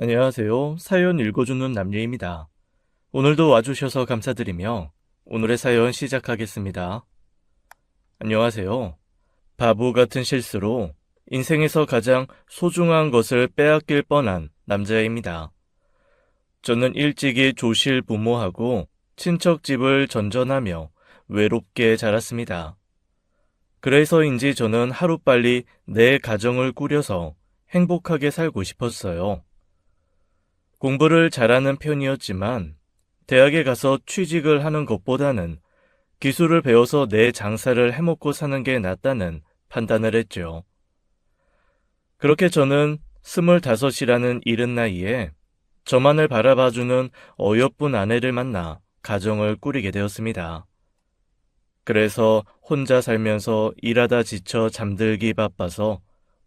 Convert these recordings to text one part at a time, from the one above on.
안녕하세요. 사연 읽어주는 남예입니다. 오늘도 와주셔서 감사드리며 오늘의 사연 시작하겠습니다. 안녕하세요. 바보 같은 실수로 인생에서 가장 소중한 것을 빼앗길 뻔한 남자입니다. 저는 일찍이 조실 부모하고 친척 집을 전전하며 외롭게 자랐습니다. 그래서인지 저는 하루빨리 내 가정을 꾸려서 행복하게 살고 싶었어요. 공부를 잘하는 편이었지만 대학에 가서 취직을 하는 것보다는 기술을 배워서 내 장사를 해먹고 사는 게 낫다는 판단을 했죠. 그렇게 저는 25이라는 이른 나이에 저만을 바라봐주는 어여쁜 아내를 만나 가정을 꾸리게 되었습니다. 그래서 혼자 살면서 일하다 지쳐 잠들기 바빠서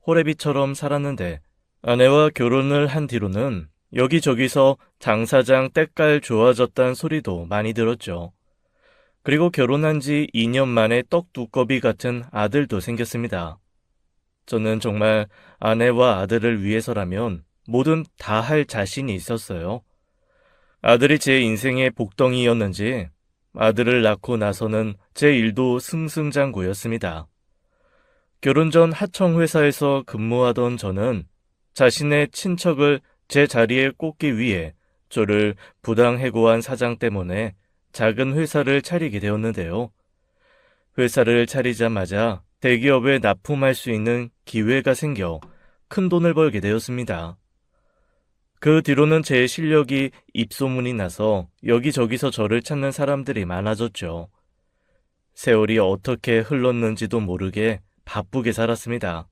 호래비처럼 살았는데 아내와 결혼을 한 뒤로는 여기저기서 장사장 때깔 좋아졌단 소리도 많이 들었죠. 그리고 결혼한 지 2년 만에 떡두꺼비 같은 아들도 생겼습니다. 저는 정말 아내와 아들을 위해서라면 뭐든 다 할 자신이 있었어요. 아들이 제 인생의 복덩이였는지 아들을 낳고 나서는 제 일도 승승장구였습니다. 결혼 전 하청회사에서 근무하던 저는 자신의 친척을 제 자리에 꽂기 위해 저를 부당해고한 사장 때문에 작은 회사를 차리게 되었는데요. 회사를 차리자마자 대기업에 납품할 수 있는 기회가 생겨 큰 돈을 벌게 되었습니다. 그 뒤로는 제 실력이 입소문이 나서 여기저기서 저를 찾는 사람들이 많아졌죠. 세월이 어떻게 흘렀는지도 모르게 바쁘게 살았습니다.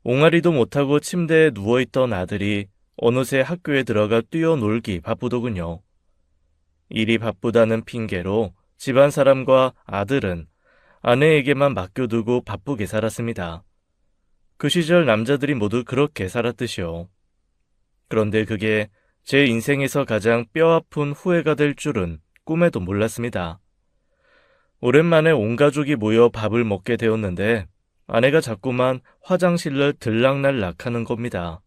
옹알이도 못하고 침대에 누워있던 아들이 어느새 학교에 들어가 뛰어놀기 바쁘더군요. 일이 바쁘다는 핑계로 집안 사람과 아들은 아내에게만 맡겨두고 바쁘게 살았습니다. 그 시절 남자들이 모두 그렇게 살았듯이요. 그런데 그게 제 인생에서 가장 뼈아픈 후회가 될 줄은 꿈에도 몰랐습니다. 오랜만에 온 가족이 모여 밥을 먹게 되었는데 아내가 자꾸만 화장실을 들락날락 하는 겁니다.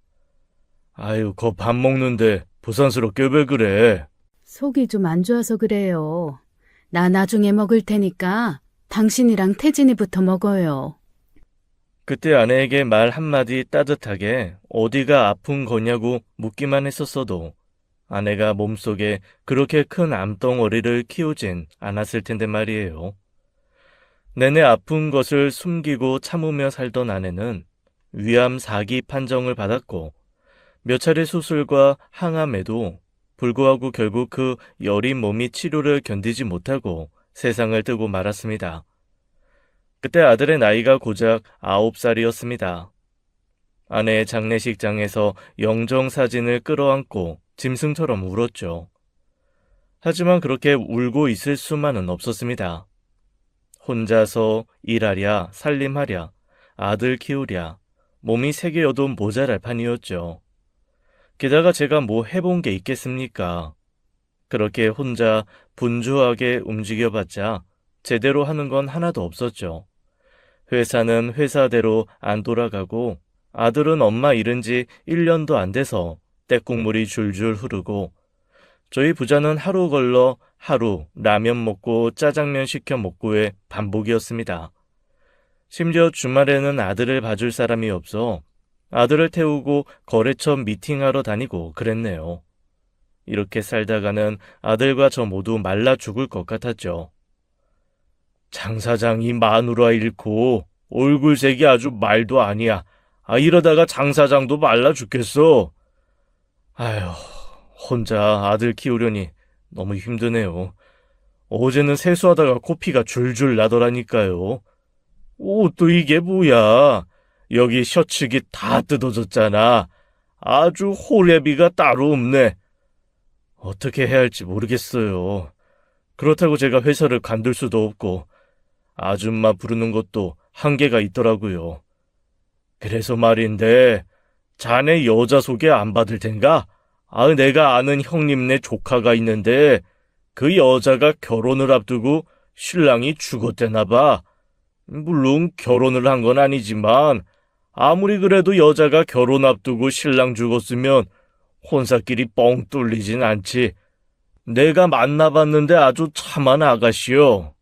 아유, 거 밥 먹는데 부산스럽게 왜 그래? 속이 좀 안 좋아서 그래요. 나 나중에 먹을 테니까 당신이랑 태진이부터 먹어요. 그때 아내에게 말 한마디 따뜻하게 어디가 아픈 거냐고 묻기만 했었어도 아내가 몸속에 그렇게 큰 암덩어리를 키우진 않았을 텐데 말이에요. 내내 아픈 것을 숨기고 참으며 살던 아내는 위암 4기 판정을 받았고 몇 차례 수술과 항암에도 불구하고 결국 그 여린 몸이 치료를 견디지 못하고 세상을 뜨고 말았습니다. 그때 아들의 나이가 고작 9살이었습니다. 아내의 장례식장에서 영정사진을 끌어안고 짐승처럼 울었죠. 하지만 그렇게 울고 있을 수만은 없었습니다. 혼자서 일하랴, 살림하랴, 아들 키우랴, 몸이 3개여도 모자랄 판이었죠. 게다가 제가 뭐 해본 게 있겠습니까? 그렇게 혼자 분주하게 움직여봤자 제대로 하는 건 하나도 없었죠. 회사는 회사대로 안 돌아가고 아들은 엄마 잃은 지 1년도 안 돼서 떼국물이 줄줄 흐르고 저희 부자는 하루 걸러 하루 라면 먹고 짜장면 시켜 먹고의 반복이었습니다. 심지어 주말에는 아들을 봐줄 사람이 없어 아들을 태우고 거래처 미팅하러 다니고 그랬네요. 이렇게 살다가는 아들과 저 모두 말라 죽을 것 같았죠. 장 사장이 마누라 잃고 얼굴색이 아주 말도 아니야. 이러다가 장 사장도 말라 죽겠어. 아휴, 혼자 아들 키우려니 너무 힘드네요. 어제는 세수하다가 코피가 줄줄 나더라니까요. 옷도 이게 뭐야. 여기 셔츠기 다 뜯어졌잖아. 아주 호래비가 따로 없네. 어떻게 해야 할지 모르겠어요. 그렇다고 제가 회사를 관둘 수도 없고 아줌마 부르는 것도 한계가 있더라고요. 그래서 말인데 자네 여자 소개 안 받을 텐가? 내가 아는 형님네 조카가 있는데 그 여자가 결혼을 앞두고 신랑이 죽었대나 봐. 물론 결혼을 한 건 아니지만 아무리 그래도 여자가 결혼 앞두고 신랑 죽었으면 혼사끼리 뻥 뚫리진 않지. 내가 만나봤는데 아주 참한 아가씨요.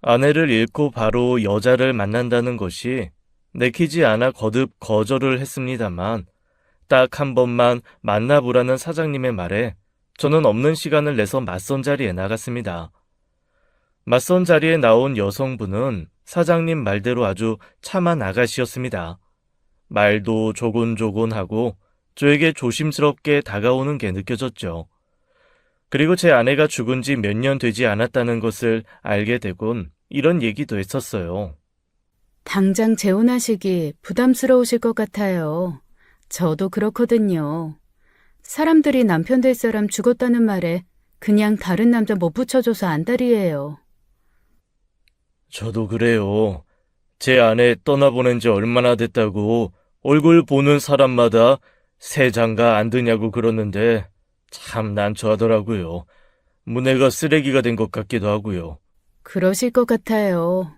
아내를 잃고 바로 여자를 만난다는 것이 내키지 않아 거듭 거절을 했습니다만 딱 한 번만 만나보라는 사장님의 말에 저는 없는 시간을 내서 맞선 자리에 나갔습니다. 맞선 자리에 나온 여성분은 사장님 말대로 아주 참한 아가씨였습니다. 말도 조곤조곤하고 저에게 조심스럽게 다가오는 게 느껴졌죠. 그리고 제 아내가 죽은 지 몇 년 되지 않았다는 것을 알게 되곤 이런 얘기도 했었어요. 당장 재혼하시기 부담스러우실 것 같아요. 저도 그렇거든요. 사람들이 남편 될 사람 죽었다는 말에 그냥 다른 남자 못 붙여줘서 안달이에요. 저도 그래요. 제 아내 떠나보낸 지 얼마나 됐다고 얼굴 보는 사람마다 새 장가 안 드냐고 그러는데 참 난처하더라고요. 무내가 쓰레기가 된 것 같기도 하고요. 그러실 것 같아요.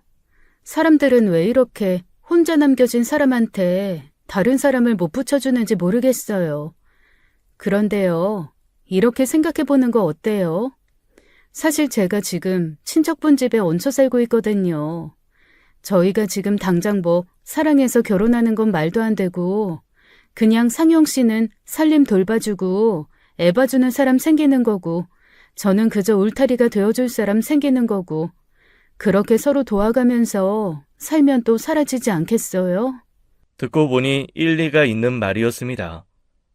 사람들은 왜 이렇게 혼자 남겨진 사람한테 다른 사람을 못 붙여주는지 모르겠어요. 그런데요, 이렇게 생각해보는 거 어때요? 사실 제가 지금 친척분 집에 얹혀 살고 있거든요. 저희가 지금 당장 뭐 사랑해서 결혼하는 건 말도 안 되고 그냥 상영 씨는 살림 돌봐주고 애 봐주는 사람 생기는 거고 저는 그저 울타리가 되어줄 사람 생기는 거고 그렇게 서로 도와가면서 살면 또 사라지지 않겠어요? 듣고 보니 일리가 있는 말이었습니다.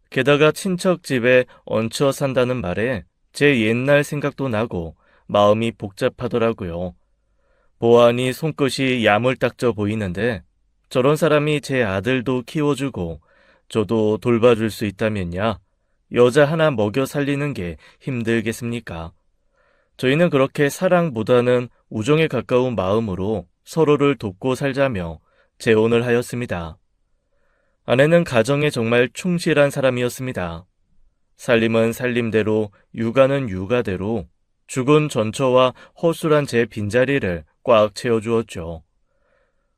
게다가 친척 집에 얹혀 산다는 말에 제 옛날 생각도 나고 마음이 복잡하더라고요. 보아하니 손끝이 야물딱져 보이는데 저런 사람이 제 아들도 키워주고 저도 돌봐줄 수 있다면야 여자 하나 먹여 살리는 게 힘들겠습니까? 저희는 그렇게 사랑보다는 우정에 가까운 마음으로 서로를 돕고 살자며 재혼을 하였습니다. 아내는 가정에 정말 충실한 사람이었습니다. 살림은 살림대로, 육아는 육아대로 죽은 전처와 허술한 제 빈자리를 꽉 채워주었죠.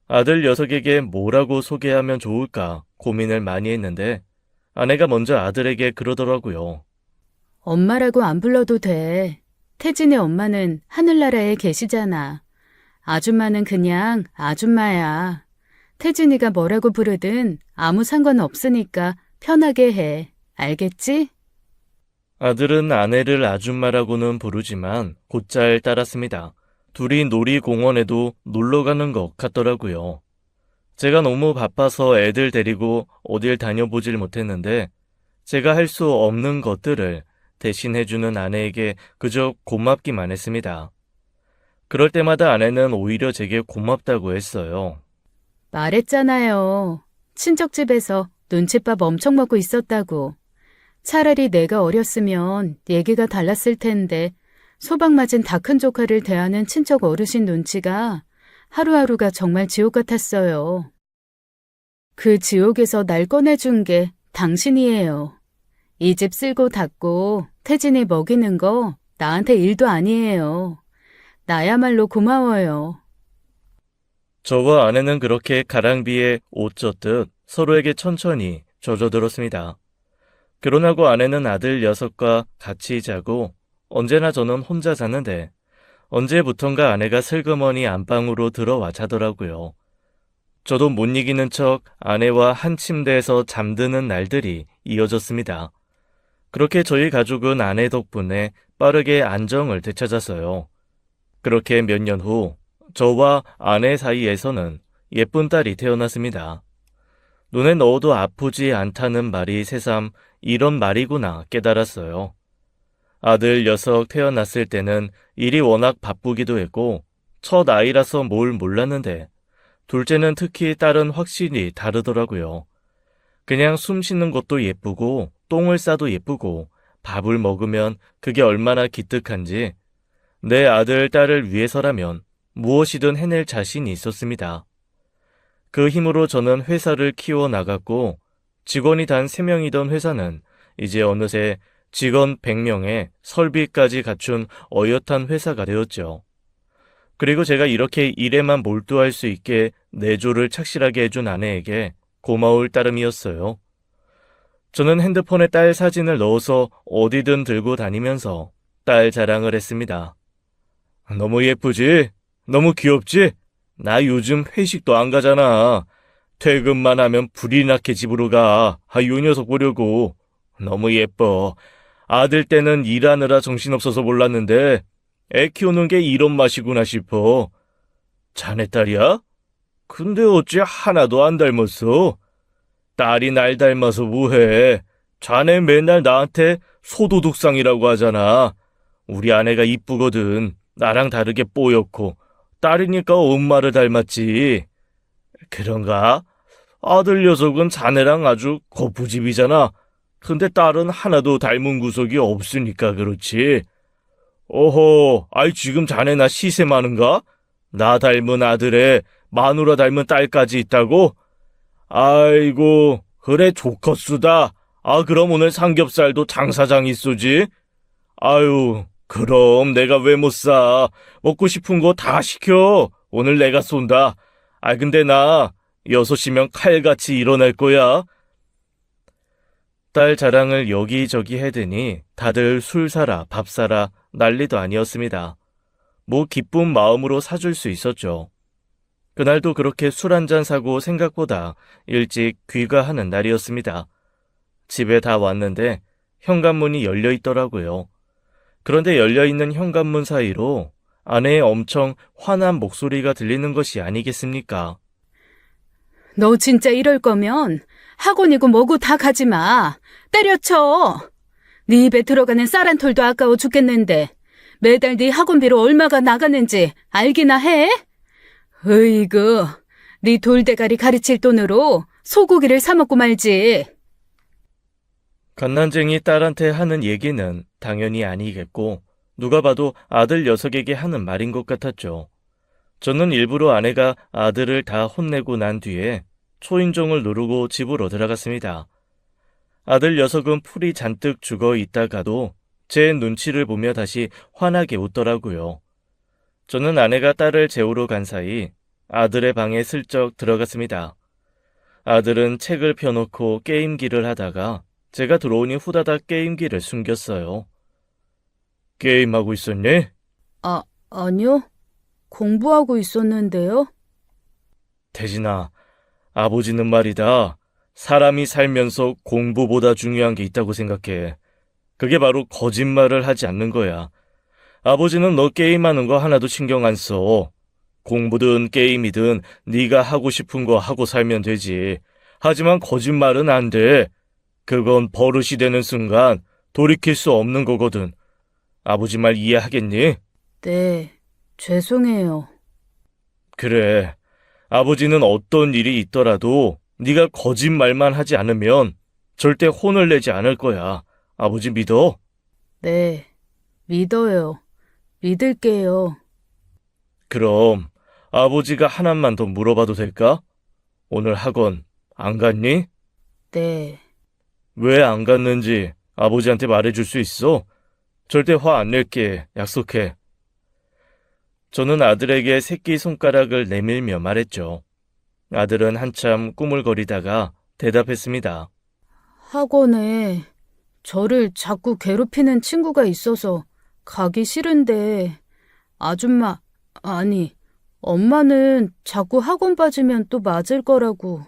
아들 녀석에게 뭐라고 소개하면 좋을까 고민을 많이 했는데 아내가 먼저 아들에게 그러더라고요. 엄마라고 안 불러도 돼. 태진의 엄마는 하늘나라에 계시잖아. 아줌마는 그냥 아줌마야. 태진이가 뭐라고 부르든 아무 상관 없으니까 편하게 해. 알겠지? 아들은 아내를 아줌마라고는 부르지만 곧잘 따랐습니다. 둘이 놀이공원에도 놀러 가는 것 같더라고요. 제가 너무 바빠서 애들 데리고 어딜 다녀보질 못했는데 제가 할 수 없는 것들을 대신해주는 아내에게 그저 고맙기만 했습니다. 그럴 때마다 아내는 오히려 제게 고맙다고 했어요. 말했잖아요. 친척집에서 눈칫밥 엄청 먹고 있었다고. 차라리 내가 어렸으면 얘기가 달랐을 텐데 소방 맞은 다 큰 조카를 대하는 친척 어르신 눈치가 하루하루가 정말 지옥 같았어요. 그 지옥에서 날 꺼내준 게 당신이에요. 이 집 쓸고 닦고 태진이 먹이는 거 나한테 일도 아니에요. 나야말로 고마워요. 저와 아내는 그렇게 가랑비에 옷 젖듯 서로에게 천천히 젖어들었습니다. 결혼하고 아내는 아들 녀석과 같이 자고 언제나 저는 혼자 자는데 언제부턴가 아내가 슬그머니 안방으로 들어와 자더라고요. 저도 못 이기는 척 아내와 한 침대에서 잠드는 날들이 이어졌습니다. 그렇게 저희 가족은 아내 덕분에 빠르게 안정을 되찾았어요. 그렇게 몇 년 후 저와 아내 사이에서는 예쁜 딸이 태어났습니다. 눈에 넣어도 아프지 않다는 말이 새삼 이런 말이구나 깨달았어요. 아들 녀석 태어났을 때는 일이 워낙 바쁘기도 했고 첫 아이라서 뭘 몰랐는데 둘째는 특히 딸은 확실히 다르더라고요. 그냥 숨 쉬는 것도 예쁘고 똥을 싸도 예쁘고 밥을 먹으면 그게 얼마나 기특한지 내 아들, 딸을 위해서라면 무엇이든 해낼 자신이 있었습니다. 그 힘으로 저는 회사를 키워나갔고 직원이 단 3명이던 회사는 이제 어느새 직원 100명에 설비까지 갖춘 어엿한 회사가 되었죠. 그리고 제가 이렇게 일에만 몰두할 수 있게 내조를 착실하게 해준 아내에게 고마울 따름이었어요. 저는 핸드폰에 딸 사진을 넣어서 어디든 들고 다니면서 딸 자랑을 했습니다. 너무 예쁘지? 너무 귀엽지? 나 요즘 회식도 안 가잖아. 퇴근만 하면 불이 나게 집으로 가. 요 녀석 보려고. 너무 예뻐. 아들 때는 일하느라 정신없어서 몰랐는데 애 키우는 게 이런 맛이구나 싶어. 자네 딸이야? 근데 어째 하나도 안 닮았어? 딸이 날 닮아서 뭐해? 자네 맨날 나한테 소도둑상이라고 하잖아. 우리 아내가 이쁘거든. 나랑 다르게 뽀얗고. 딸이니까 엄마를 닮았지. 그런가? 아들 녀석은 자네랑 아주 거푸집이잖아. 근데 딸은 하나도 닮은 구석이 없으니까 그렇지. 어허, 아이 지금 자네 나 시샘하는가? 나 닮은 아들에 마누라 닮은 딸까지 있다고? 아이고, 그래 좋겠수다. 그럼 오늘 삼겹살도 장사장이 쏘지? 아유, 그럼 내가 왜 못 사? 먹고 싶은 거 다 시켜. 오늘 내가 쏜다. 근데 나 6시면 칼같이 일어날 거야. 딸 자랑을 여기저기 해대니 다들 술 사라, 밥 사라 난리도 아니었습니다. 뭐 기쁜 마음으로 사줄 수 있었죠. 그날도 그렇게 술 한잔 사고 생각보다 일찍 귀가하는 날이었습니다. 집에 다 왔는데 현관문이 열려 있더라고요. 그런데 열려있는 현관문 사이로 아내의 엄청 화난 목소리가 들리는 것이 아니겠습니까? 너 진짜 이럴 거면 학원이고 뭐고 다 가지 마. 때려쳐. 네 입에 들어가는 쌀 한 톨도 아까워 죽겠는데 매달 네 학원비로 얼마가 나가는지 알기나 해? 으이구, 네 돌대가리 가르칠 돈으로 소고기를 사 먹고 말지. 갓난쟁이 딸한테 하는 얘기는 당연히 아니겠고 누가 봐도 아들 녀석에게 하는 말인 것 같았죠. 저는 일부러 아내가 아들을 다 혼내고 난 뒤에 초인종을 누르고 집으로 들어갔습니다. 아들 녀석은 풀이 잔뜩 죽어 있다가도 제 눈치를 보며 다시 환하게 웃더라고요. 저는 아내가 딸을 재우러 간 사이 아들의 방에 슬쩍 들어갔습니다. 아들은 책을 펴놓고 게임기를 하다가 제가 들어오니 후다닥 게임기를 숨겼어요. 게임하고 있었니? 아니요. 공부하고 있었는데요. 태진아, 아버지는 말이다. 사람이 살면서 공부보다 중요한 게 있다고 생각해. 그게 바로 거짓말을 하지 않는 거야. 아버지는 너 게임하는 거 하나도 신경 안 써. 공부든 게임이든 네가 하고 싶은 거 하고 살면 되지. 하지만 거짓말은 안 돼. 그건 버릇이 되는 순간 돌이킬 수 없는 거거든. 아버지 말 이해하겠니? 네, 죄송해요. 그래. 아버지는 어떤 일이 있더라도 네가 거짓말만 하지 않으면 절대 혼을 내지 않을 거야. 아버지 믿어? 네, 믿어요. 믿을게요. 그럼 아버지가 하나만 더 물어봐도 될까? 오늘 학원 안 갔니? 네, 왜 안 갔는지 아버지한테 말해줄 수 있어? 절대 화 안 낼게. 약속해. 저는 아들에게 새끼손가락을 내밀며 말했죠. 아들은 한참 꾸물거리다가 대답했습니다. 학원에 저를 자꾸 괴롭히는 친구가 있어서 가기 싫은데 아줌마, 아니, 엄마는 자꾸 학원 빠지면 또 맞을 거라고.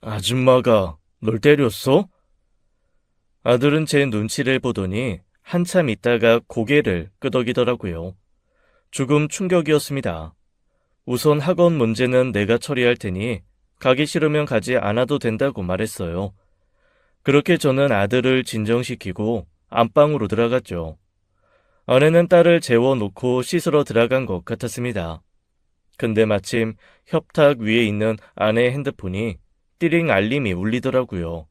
아줌마가 널 때렸어? 아들은 제 눈치를 보더니 한참 있다가 고개를 끄덕이더라고요. 조금 충격이었습니다. 우선 학원 문제는 내가 처리할 테니 가기 싫으면 가지 않아도 된다고 말했어요. 그렇게 저는 아들을 진정시키고 안방으로 들어갔죠. 아내는 딸을 재워놓고 씻으러 들어간 것 같았습니다. 근데 마침 협탁 위에 있는 아내의 핸드폰이 띠링 알림이 울리더라고요.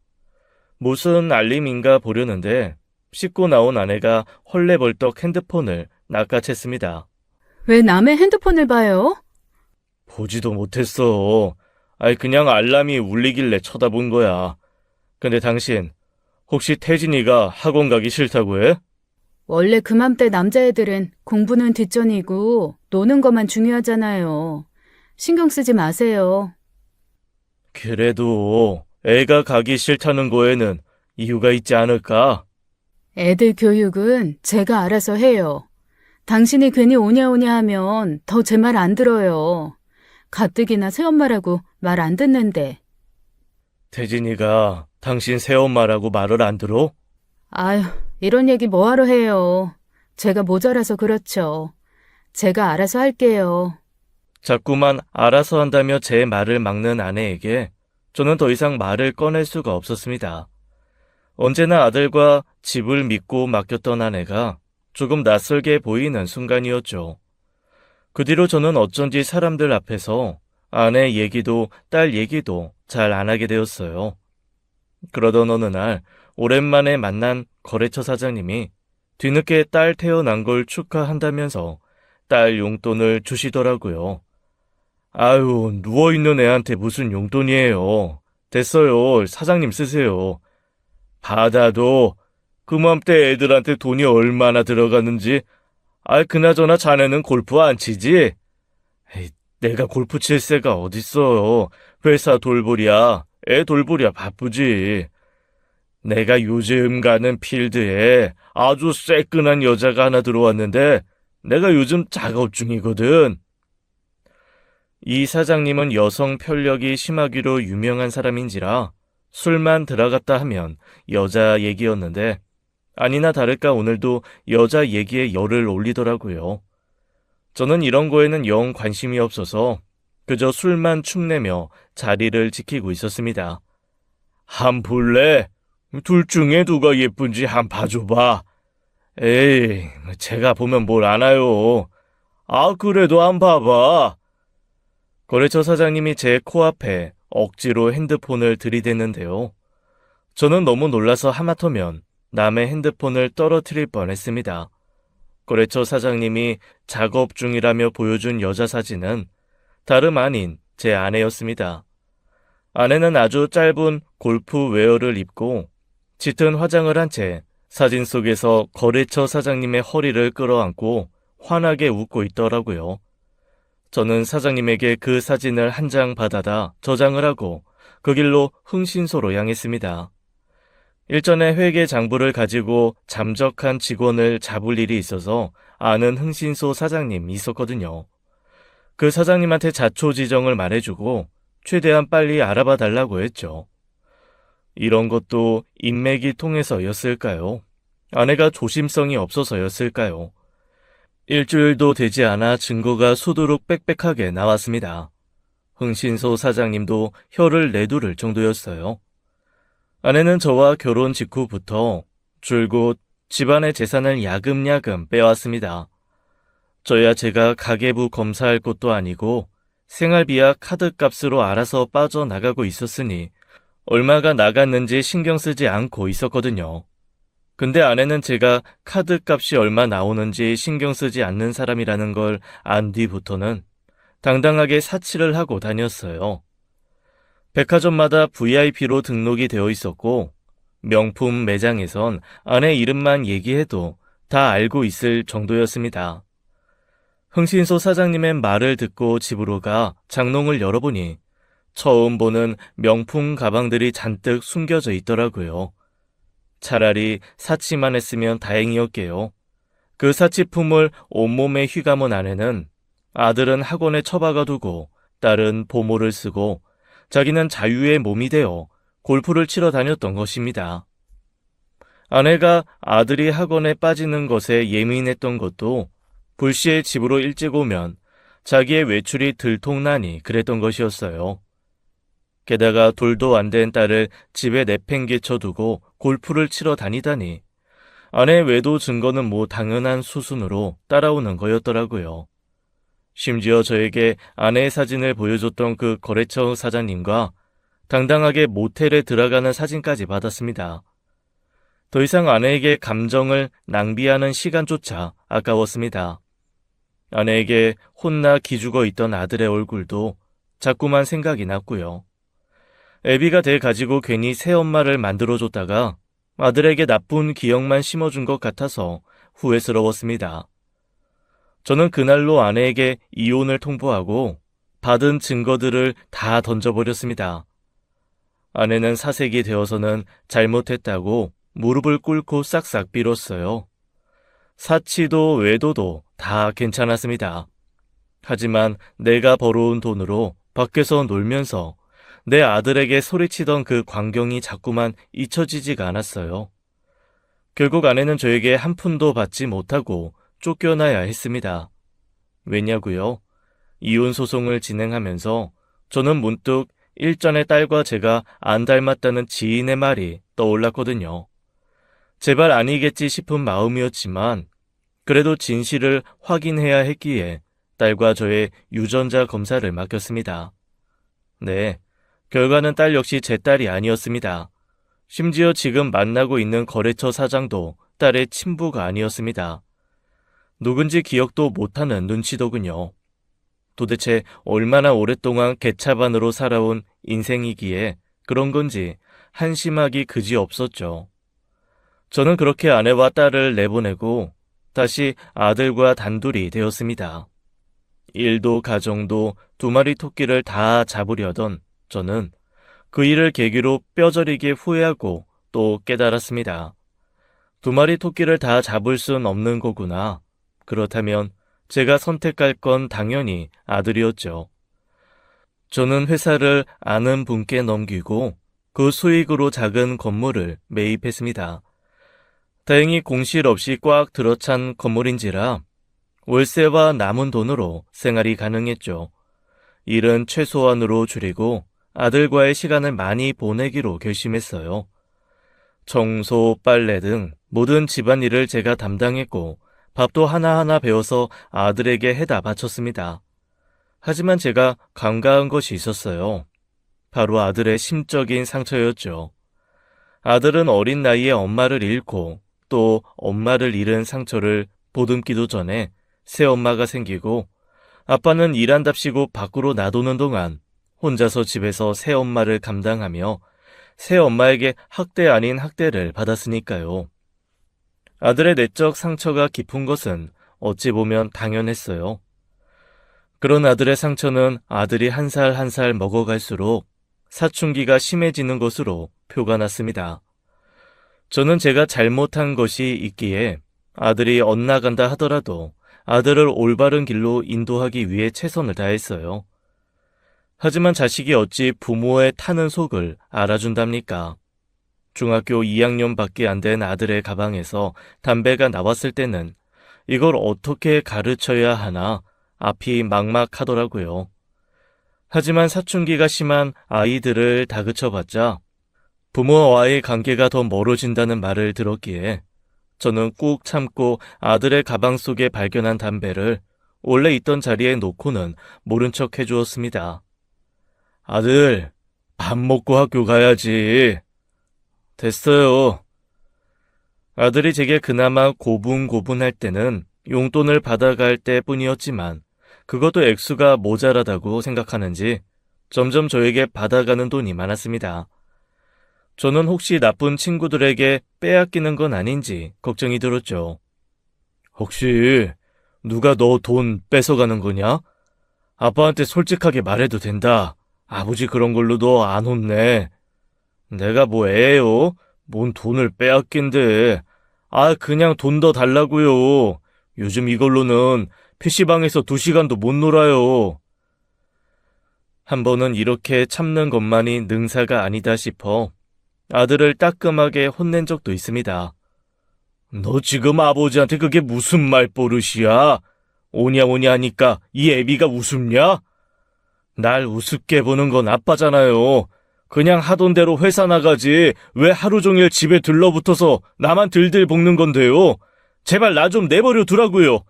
무슨 알림인가 보려는데 씻고 나온 아내가 헐레벌떡 핸드폰을 낚아챘습니다. 왜 남의 핸드폰을 봐요? 보지도 못했어. 그냥 알람이 울리길래 쳐다본 거야. 근데 당신 혹시 태진이가 학원 가기 싫다고 해? 원래 그맘때 남자애들은 공부는 뒷전이고 노는 것만 중요하잖아요. 신경 쓰지 마세요. 그래도 애가 가기 싫다는 거에는 이유가 있지 않을까? 애들 교육은 제가 알아서 해요. 당신이 괜히 오냐오냐 하면 더 제 말 안 들어요. 가뜩이나 새엄마라고 말 안 듣는데. 태진이가 당신 새엄마라고 말을 안 들어? 아휴, 이런 얘기 뭐하러 해요. 제가 모자라서 그렇죠. 제가 알아서 할게요. 자꾸만 알아서 한다며 제 말을 막는 아내에게 저는 더 이상 말을 꺼낼 수가 없었습니다. 언제나 아들과 집을 믿고 맡겼던 아내가 조금 낯설게 보이는 순간이었죠. 그 뒤로 저는 어쩐지 사람들 앞에서 아내 얘기도 딸 얘기도 잘 안 하게 되었어요. 그러던 어느 날 오랜만에 만난 거래처 사장님이 뒤늦게 딸 태어난 걸 축하한다면서 딸 용돈을 주시더라고요. 아유, 누워있는 애한테 무슨 용돈이에요. 됐어요. 사장님 쓰세요. 받아도 그맘때 애들한테 돈이 얼마나 들어갔는지. 그나저나 자네는 골프 안 치지? 에이, 내가 골프 칠 새가 어딨어. 회사 돌보랴. 애 돌보랴 바쁘지. 내가 요즘 가는 필드에 아주 새끈한 여자가 하나 들어왔는데 내가 요즘 작업 중이거든. 이 사장님은 여성 편력이 심하기로 유명한 사람인지라 술만 들어갔다 하면 여자 얘기였는데 아니나 다를까 오늘도 여자 얘기에 열을 올리더라고요. 저는 이런 거에는 영 관심이 없어서 그저 술만 축내며 자리를 지키고 있었습니다. 한 볼래? 둘 중에 누가 예쁜지 한 봐줘봐. 에이, 제가 보면 뭘 아나요. 그래도 한 봐봐. 거래처 사장님이 제 코앞에 억지로 핸드폰을 들이댔는데요. 저는 너무 놀라서 하마터면 남의 핸드폰을 떨어뜨릴 뻔했습니다. 거래처 사장님이 작업 중이라며 보여준 여자 사진은 다름 아닌 제 아내였습니다. 아내는 아주 짧은 골프 웨어를 입고 짙은 화장을 한 채 사진 속에서 거래처 사장님의 허리를 끌어안고 환하게 웃고 있더라고요. 저는 사장님에게 그 사진을 한 장 받아다 저장을 하고 그 길로 흥신소로 향했습니다. 일전에 회계 장부를 가지고 잠적한 직원을 잡을 일이 있어서 아는 흥신소 사장님이 있었거든요. 그 사장님한테 자초지정을 말해주고 최대한 빨리 알아봐 달라고 했죠. 이런 것도 인맥이 통해서였을까요? 아내가 조심성이 없어서였을까요? 일주일도 되지 않아 증거가 수두룩 빽빽하게 나왔습니다. 흥신소 사장님도 혀를 내두를 정도였어요. 아내는 저와 결혼 직후부터 줄곧 집안의 재산을 야금야금 빼왔습니다. 저야 제가 가계부 검사할 것도 아니고 생활비와 카드값으로 알아서 빠져나가고 있었으니 얼마가 나갔는지 신경 쓰지 않고 있었거든요. 근데 아내는 제가 카드값이 얼마 나오는지 신경 쓰지 않는 사람이라는 걸 안 뒤부터는 당당하게 사치를 하고 다녔어요. 백화점마다 VIP로 등록이 되어 있었고 명품 매장에선 아내 이름만 얘기해도 다 알고 있을 정도였습니다. 흥신소 사장님의 말을 듣고 집으로 가 장롱을 열어보니 처음 보는 명품 가방들이 잔뜩 숨겨져 있더라고요. 차라리 사치만 했으면 다행이었게요. 그 사치품을 온몸에 휘감은 아내는 아들은 학원에 처박아 두고 딸은 보모를 쓰고 자기는 자유의 몸이 되어 골프를 치러 다녔던 것입니다. 아내가 아들이 학원에 빠지는 것에 예민했던 것도 불시에 집으로 일찍 오면 자기의 외출이 들통나니 그랬던 것이었어요. 게다가 둘도 안 된 딸을 집에 내팽개쳐 두고 골프를 치러 다니다니 아내 외도 증거는 뭐 당연한 수순으로 따라오는 거였더라고요. 심지어 저에게 아내의 사진을 보여줬던 그 거래처 사장님과 당당하게 모텔에 들어가는 사진까지 받았습니다. 더 이상 아내에게 감정을 낭비하는 시간조차 아까웠습니다. 아내에게 혼나 기죽어 있던 아들의 얼굴도 자꾸만 생각이 났고요. 애비가 돼 가지고 괜히 새엄마를 만들어줬다가 아들에게 나쁜 기억만 심어준 것 같아서 후회스러웠습니다. 저는 그날로 아내에게 이혼을 통보하고 받은 증거들을 다 던져버렸습니다. 아내는 사색이 되어서는 잘못했다고 무릎을 꿇고 싹싹 빌었어요. 사치도 외도도 다 괜찮았습니다. 하지만 내가 벌어온 돈으로 밖에서 놀면서 내 아들에게 소리치던 그 광경이 자꾸만 잊혀지지가 않았어요. 결국 아내는 저에게 한 푼도 받지 못하고 쫓겨나야 했습니다. 왜냐고요? 이혼 소송을 진행하면서 저는 문득 일전의 딸과 제가 안 닮았다는 지인의 말이 떠올랐거든요. 제발 아니겠지 싶은 마음이었지만 그래도 진실을 확인해야 했기에 딸과 저의 유전자 검사를 맡겼습니다. 네, 결과는 딸 역시 제 딸이 아니었습니다. 심지어 지금 만나고 있는 거래처 사장도 딸의 친부가 아니었습니다. 누군지 기억도 못하는 눈치더군요. 도대체 얼마나 오랫동안 개차반으로 살아온 인생이기에 그런 건지 한심하기 그지없었죠. 저는 그렇게 아내와 딸을 내보내고 다시 아들과 단둘이 되었습니다. 일도 가정도 두 마리 토끼를 다 잡으려던 저는 그 일을 계기로 뼈저리게 후회하고 또 깨달았습니다. 두 마리 토끼를 다 잡을 순 없는 거구나. 그렇다면 제가 선택할 건 당연히 아들이었죠. 저는 회사를 아는 분께 넘기고 그 수익으로 작은 건물을 매입했습니다. 다행히 공실 없이 꽉 들어찬 건물인지라 월세와 남은 돈으로 생활이 가능했죠. 일은 최소한으로 줄이고 아들과의 시간을 많이 보내기로 결심했어요. 청소, 빨래 등 모든 집안일을 제가 담당했고 밥도 하나하나 배워서 아들에게 해다 바쳤습니다. 하지만 제가 간과한 것이 있었어요. 바로 아들의 심적인 상처였죠. 아들은 어린 나이에 엄마를 잃고 또 엄마를 잃은 상처를 보듬기도 전에 새엄마가 생기고 아빠는 일한답시고 밖으로 나도는 동안 혼자서 집에서 새엄마를 감당하며 새엄마에게 학대 아닌 학대를 받았으니까요. 아들의 내적 상처가 깊은 것은 어찌 보면 당연했어요. 그런 아들의 상처는 아들이 한 살 한 살 먹어갈수록 사춘기가 심해지는 것으로 표가 났습니다. 저는 제가 잘못한 것이 있기에 아들이 엇나간다 하더라도 아들을 올바른 길로 인도하기 위해 최선을 다했어요. 하지만 자식이 어찌 부모의 타는 속을 알아준답니까? 중학교 2학년밖에 안 된 아들의 가방에서 담배가 나왔을 때는 이걸 어떻게 가르쳐야 하나 앞이 막막하더라고요. 하지만 사춘기가 심한 아이들을 다그쳐봤자 부모와의 관계가 더 멀어진다는 말을 들었기에 저는 꾹 참고 아들의 가방 속에 발견한 담배를 원래 있던 자리에 놓고는 모른 척 해주었습니다. 아들, 밥 먹고 학교 가야지. 됐어요. 아들이 제게 그나마 고분고분할 때는 용돈을 받아갈 때뿐이었지만 그것도 액수가 모자라다고 생각하는지 점점 저에게 받아가는 돈이 많았습니다. 저는 혹시 나쁜 친구들에게 빼앗기는 건 아닌지 걱정이 들었죠. 혹시 누가 너 돈 뺏어가는 거냐? 아빠한테 솔직하게 말해도 된다. 아버지 그런 걸로 너 안 혼내. 내가 뭐 애예요? 뭔 돈을 빼앗긴데. 그냥 돈 더 달라고요. 요즘 이걸로는 PC방에서 2시간도 못 놀아요. 한 번은 이렇게 참는 것만이 능사가 아니다 싶어 아들을 따끔하게 혼낸 적도 있습니다. 너 지금 아버지한테 그게 무슨 말버릇이야? 오냐오냐 하니까 이 애비가 우습냐? 날 우습게 보는 건 아빠잖아요. 그냥 하던 대로 회사 나가지 왜 하루 종일 집에 들러붙어서 나만 들들 볶는 건데요. 제발 나 좀 내버려 두라고요.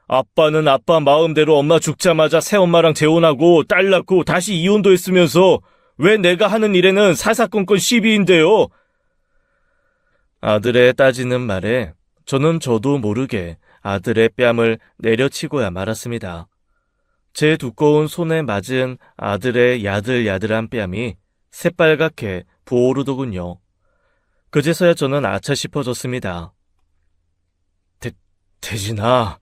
아빠는 아빠 마음대로 엄마 죽자마자 새엄마랑 재혼하고 딸 낳고 다시 이혼도 했으면서 왜 내가 하는 일에는 사사건건 시비인데요. 아들의 따지는 말에 저는 저도 모르게 아들의 뺨을 내려치고야 말았습니다. 제 두꺼운 손에 맞은 아들의 야들야들한 뺨이 새빨갛게 부어오르더군요. 그제서야 저는 아차 싶어졌습니다. 태진아,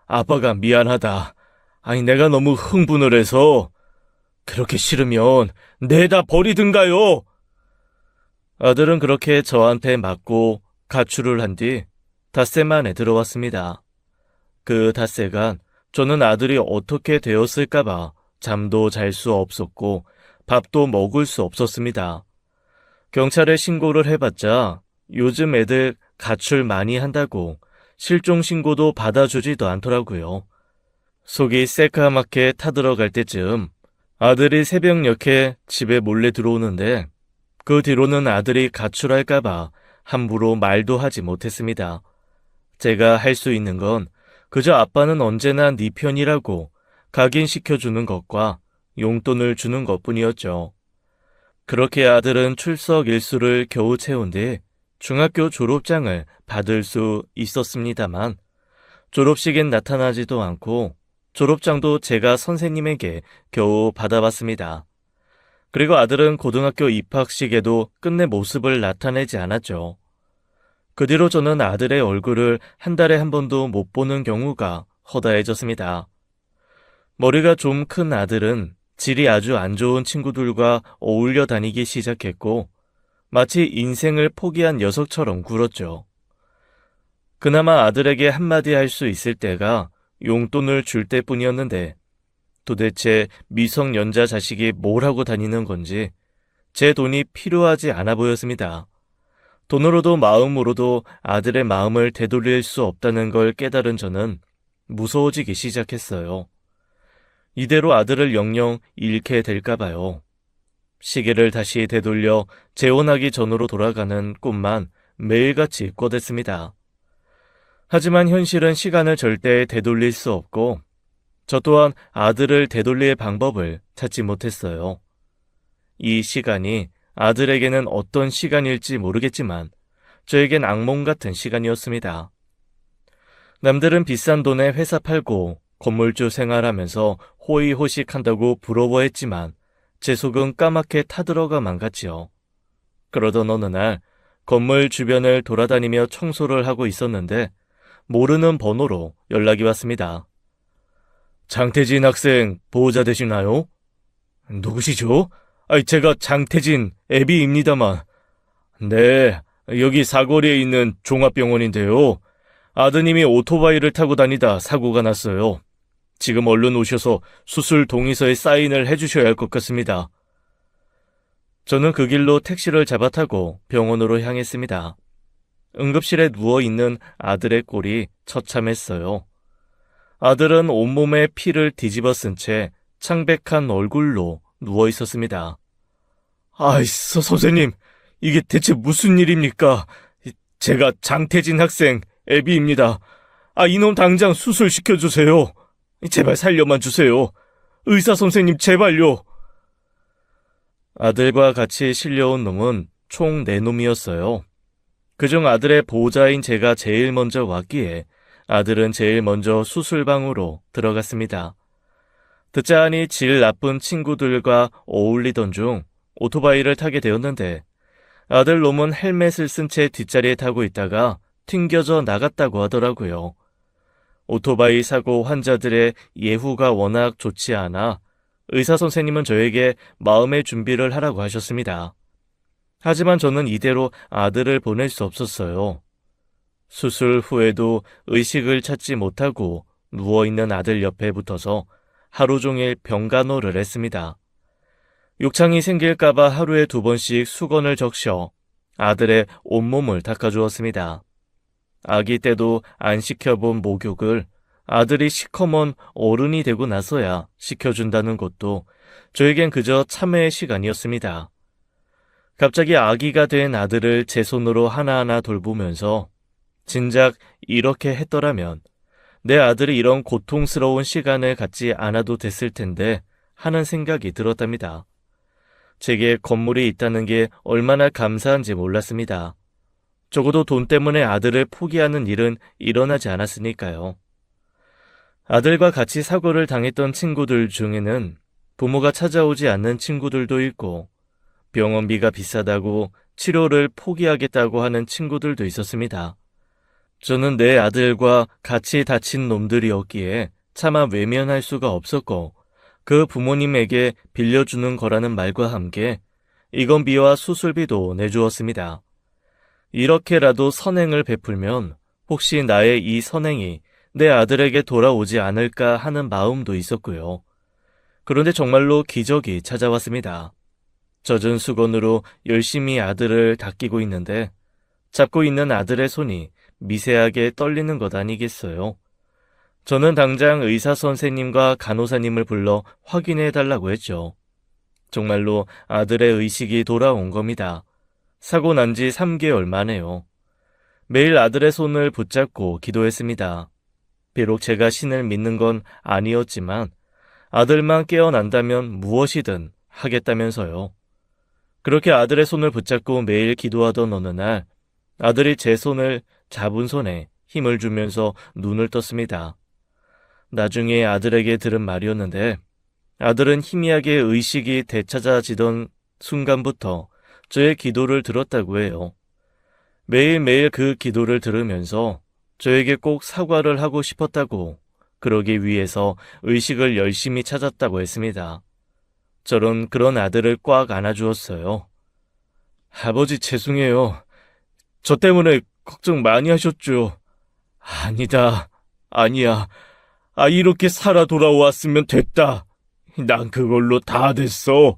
아빠가 미안하다. 내가 너무 흥분을 해서. 그렇게 싫으면 내다 버리든가요. 아들은 그렇게 저한테 맞고 가출을 한 뒤 닷새 만에 들어왔습니다. 그 닷새간 저는 아들이 어떻게 되었을까봐 잠도 잘 수 없었고 밥도 먹을 수 없었습니다. 경찰에 신고를 해봤자 요즘 애들 가출 많이 한다고 실종 신고도 받아주지도 않더라고요. 속이 새까맣게 타들어갈 때쯤 아들이 새벽녘에 집에 몰래 들어오는데 그 뒤로는 아들이 가출할까봐 함부로 말도 하지 못했습니다. 제가 할 수 있는 건 그저 아빠는 언제나 네 편이라고 각인시켜주는 것과 용돈을 주는 것뿐이었죠. 그렇게 아들은 출석 일수를 겨우 채운 뒤 중학교 졸업장을 받을 수 있었습니다만 졸업식엔 나타나지도 않고 졸업장도 제가 선생님에게 겨우 받아봤습니다. 그리고 아들은 고등학교 입학식에도 끝내 모습을 나타내지 않았죠. 그 뒤로 저는 아들의 얼굴을 한 달에 한 번도 못 보는 경우가 허다해졌습니다. 머리가 좀 큰 아들은 질이 아주 안 좋은 친구들과 어울려 다니기 시작했고 마치 인생을 포기한 녀석처럼 굴었죠. 그나마 아들에게 한마디 할 수 있을 때가 용돈을 줄 때뿐이었는데 도대체 미성년자 자식이 뭘 하고 다니는 건지 제 돈이 필요하지 않아 보였습니다. 돈으로도 마음으로도 아들의 마음을 되돌릴 수 없다는 걸 깨달은 저는 무서워지기 시작했어요. 이대로 아들을 영영 잃게 될까 봐요. 시계를 다시 되돌려 재혼하기 전으로 돌아가는 꿈만 매일같이 꿔댔습니다. 하지만 현실은 시간을 절대 되돌릴 수 없고 저 또한 아들을 되돌릴 방법을 찾지 못했어요. 이 시간이 아들에게는 어떤 시간일지 모르겠지만 저에겐 악몽 같은 시간이었습니다. 남들은 비싼 돈에 회사 팔고 건물주 생활하면서 호의호식한다고 부러워했지만 제 속은 까맣게 타들어가만 갔지요. 그러던 어느 날 건물 주변을 돌아다니며 청소를 하고 있었는데 모르는 번호로 연락이 왔습니다. 장태진 학생 보호자 되시나요? 누구시죠? 제가 장태진 애비입니다만. 네, 여기 사거리에 있는 종합병원인데요. 아드님이 오토바이를 타고 다니다 사고가 났어요. 지금 얼른 오셔서 수술 동의서에 사인을 해주셔야 할 것 같습니다. 저는 그 길로 택시를 잡아 타고 병원으로 향했습니다. 응급실에 누워있는 아들의 꼴이 처참했어요. 아들은 온몸에 피를 뒤집어 쓴 채 창백한 얼굴로 누워있었습니다. 선생님, 이게 대체 무슨 일입니까? 제가 장태진 학생 애비입니다. 이놈 당장 수술시켜주세요. 제발 살려만 주세요. 의사 선생님 제발요. 아들과 같이 실려온 놈은 총 4놈이었어요. 그중 아들의 보호자인 제가 제일 먼저 왔기에 아들은 제일 먼저 수술방으로 들어갔습니다. 듣자 하니 질 나쁜 친구들과 어울리던 중 오토바이를 타게 되었는데 아들 놈은 헬멧을 쓴 채 뒷자리에 타고 있다가 튕겨져 나갔다고 하더라고요. 오토바이 사고 환자들의 예후가 워낙 좋지 않아 의사 선생님은 저에게 마음의 준비를 하라고 하셨습니다. 하지만 저는 이대로 아들을 보낼 수 없었어요. 수술 후에도 의식을 찾지 못하고 누워있는 아들 옆에 붙어서 하루 종일 병간호를 했습니다. 욕창이 생길까봐 하루에 2번씩 수건을 적셔 아들의 온몸을 닦아주었습니다. 아기 때도 안 시켜본 목욕을 아들이 시커먼 어른이 되고 나서야 시켜준다는 것도 저에겐 그저 참회의 시간이었습니다. 갑자기 아기가 된 아들을 제 손으로 하나하나 돌보면서 진작 이렇게 했더라면 내 아들이 이런 고통스러운 시간을 갖지 않아도 됐을 텐데 하는 생각이 들었답니다. 제게 건물이 있다는 게 얼마나 감사한지 몰랐습니다. 적어도 돈 때문에 아들을 포기하는 일은 일어나지 않았으니까요. 아들과 같이 사고를 당했던 친구들 중에는 부모가 찾아오지 않는 친구들도 있고 병원비가 비싸다고 치료를 포기하겠다고 하는 친구들도 있었습니다. 저는 내 아들과 같이 다친 놈들이었기에 차마 외면할 수가 없었고 그 부모님에게 빌려주는 거라는 말과 함께 이건비와 수술비도 내주었습니다. 이렇게라도 선행을 베풀면 혹시 나의 이 선행이 내 아들에게 돌아오지 않을까 하는 마음도 있었고요. 그런데 정말로 기적이 찾아왔습니다. 젖은 수건으로 열심히 아들을 닦이고 있는데 잡고 있는 아들의 손이 미세하게 떨리는 것 아니겠어요? 저는 당장 의사 선생님과 간호사님을 불러 확인해 달라고 했죠. 정말로 아들의 의식이 돌아온 겁니다. 사고 난 지 3개월 만에요. 매일 아들의 손을 붙잡고 기도했습니다. 비록 제가 신을 믿는 건 아니었지만 아들만 깨어난다면 무엇이든 하겠다면서요. 그렇게 아들의 손을 붙잡고 매일 기도하던 어느 날 아들이 제 손을 잡은 손에 힘을 주면서 눈을 떴습니다. 나중에 아들에게 들은 말이었는데 아들은 희미하게 의식이 되찾아지던 순간부터 저의 기도를 들었다고 해요. 매일매일 그 기도를 들으면서 저에게 꼭 사과를 하고 싶었다고, 그러기 위해서 의식을 열심히 찾았다고 했습니다. 저는 그런 아들을 꽉 안아주었어요. 아버지 죄송해요. 저 때문에 걱정 많이 하셨죠. 아니다. 아니야. 이렇게 살아 돌아왔으면 됐다. 난 그걸로 다 됐어.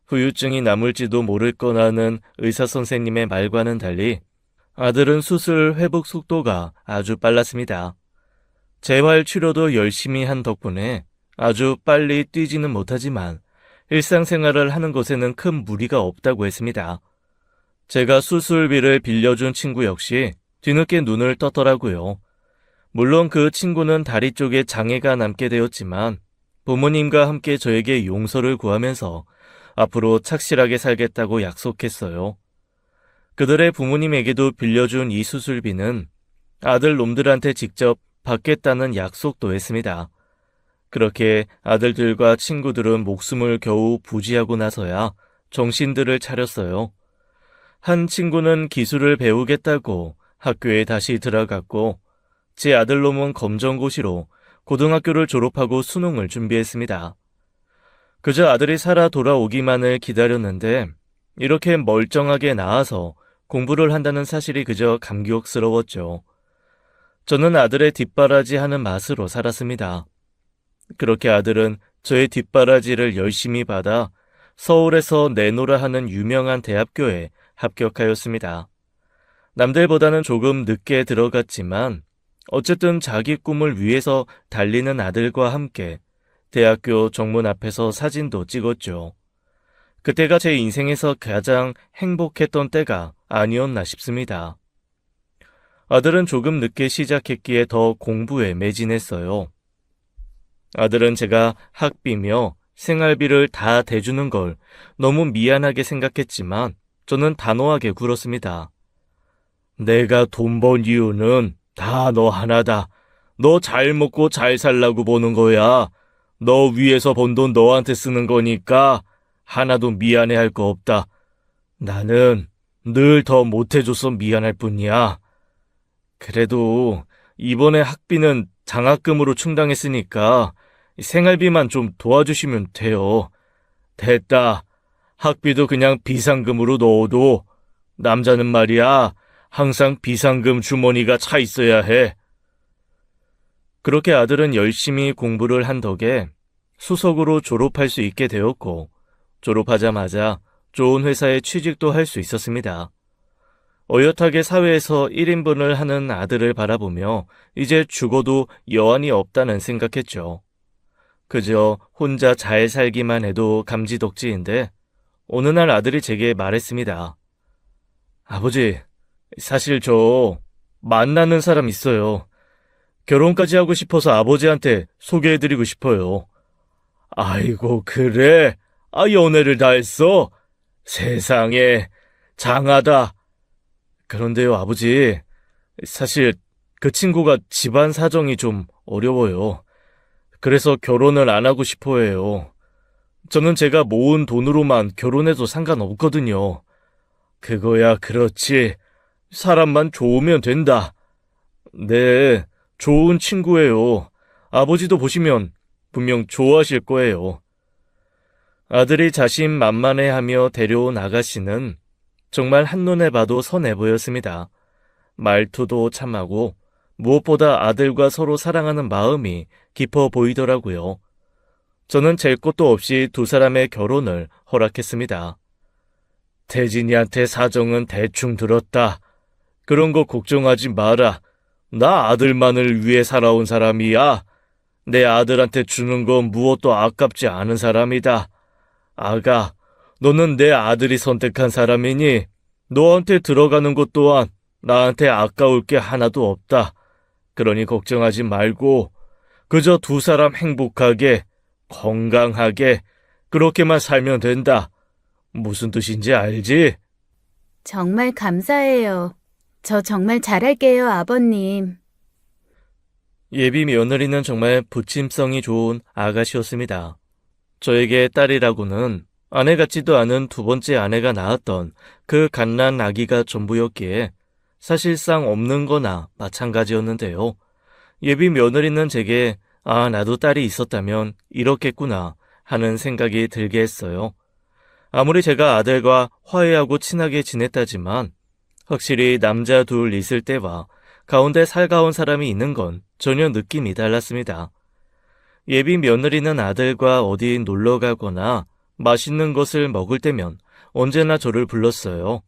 후유증이 남을지도 모를 거라는 의사 선생님의 말과는 달리 아들은 수술 회복 속도가 아주 빨랐습니다. 재활 치료도 열심히 한 덕분에 아주 빨리 뛰지는 못하지만 일상생활을 하는 것에는 큰 무리가 없다고 했습니다. 제가 수술비를 빌려준 친구 역시 뒤늦게 눈을 떴더라고요. 물론 그 친구는 다리 쪽에 장애가 남게 되었지만 부모님과 함께 저에게 용서를 구하면서 앞으로 착실하게 살겠다고 약속했어요. 그들의 부모님에게도 빌려준 이 수술비는 아들 놈들한테 직접 받겠다는 약속도 했습니다. 그렇게 아들들과 친구들은 목숨을 겨우 부지하고 나서야 정신들을 차렸어요. 한 친구는 기술을 배우겠다고 학교에 다시 들어갔고 제 아들놈은 검정고시로 고등학교를 졸업하고 수능을 준비했습니다. 그저 아들이 살아 돌아오기만을 기다렸는데 이렇게 멀쩡하게 나아서 공부를 한다는 사실이 그저 감격스러웠죠. 저는 아들의 뒷바라지 하는 맛으로 살았습니다. 그렇게 아들은 저의 뒷바라지를 열심히 받아 서울에서 내노라 하는 유명한 대학교에 합격하였습니다. 남들보다는 조금 늦게 들어갔지만 어쨌든 자기 꿈을 위해서 달리는 아들과 함께 대학교 정문 앞에서 사진도 찍었죠. 그때가 제 인생에서 가장 행복했던 때가 아니었나 싶습니다. 아들은 조금 늦게 시작했기에 더 공부에 매진했어요. 아들은 제가 학비며 생활비를 다 대주는 걸 너무 미안하게 생각했지만 저는 단호하게 굴었습니다. 내가 돈 번 이유는 다 너 하나다. 너 잘 먹고 잘 살라고 보는 거야. 너 위에서 번 돈 너한테 쓰는 거니까 하나도 미안해할 거 없다. 나는 늘 더 못해줘서 미안할 뿐이야. 그래도 이번에 학비는 장학금으로 충당했으니까 생활비만 좀 도와주시면 돼요. 됐다. 학비도 그냥 비상금으로 넣어도 남자는 말이야 항상 비상금 주머니가 차 있어야 해. 그렇게 아들은 열심히 공부를 한 덕에 수석으로 졸업할 수 있게 되었고 졸업하자마자 좋은 회사에 취직도 할 수 있었습니다. 어엿하게 사회에서 1인분을 하는 아들을 바라보며 이제 죽어도 여한이 없다는 생각했죠. 그저 혼자 잘 살기만 해도 감지덕지인데 어느 날 아들이 제게 말했습니다. 아버지, 사실 저 만나는 사람 있어요. 결혼까지 하고 싶어서 아버지한테 소개해드리고 싶어요. 아이고 그래? 연애를 다 했어? 세상에 장하다. 그런데요 아버지, 사실 그 친구가 집안 사정이 좀 어려워요. 그래서 결혼을 안 하고 싶어 해요. 저는 제가 모은 돈으로만 결혼해도 상관없거든요. 그거야 그렇지. 사람만 좋으면 된다. 네, 좋은 친구예요. 아버지도 보시면 분명 좋아하실 거예요. 아들이 자신만만해하며 데려온 아가씨는 정말 한눈에 봐도 선해 보였습니다. 말투도 참하고 무엇보다 아들과 서로 사랑하는 마음이 깊어 보이더라고요. 저는 잴 것도 없이 두 사람의 결혼을 허락했습니다. 태진이한테 사정은 대충 들었다. 그런 거 걱정하지 마라. 나 아들만을 위해 살아온 사람이야. 내 아들한테 주는 건 무엇도 아깝지 않은 사람이다. 아가, 너는 내 아들이 선택한 사람이니 너한테 들어가는 것 또한 나한테 아까울 게 하나도 없다. 그러니 걱정하지 말고 그저 두 사람 행복하게, 건강하게 그렇게만 살면 된다. 무슨 뜻인지 알지? 정말 감사해요. 저 정말 잘할게요, 아버님. 예비 며느리는 정말 부침성이 좋은 아가씨였습니다. 저에게 딸이라고는 아내 같지도 않은 두 번째 아내가 낳았던 그 갓난 아기가 전부였기에 사실상 없는 거나 마찬가지였는데요. 예비 며느리는 제게 나도 딸이 있었다면 이렇겠구나 하는 생각이 들게 했어요. 아무리 제가 아들과 화해하고 친하게 지냈다지만 확실히 남자 둘 있을 때와 가운데 살가운 사람이 있는 건 전혀 느낌이 달랐습니다. 예비 며느리는 아들과 어디 놀러 가거나 맛있는 것을 먹을 때면 언제나 저를 불렀어요.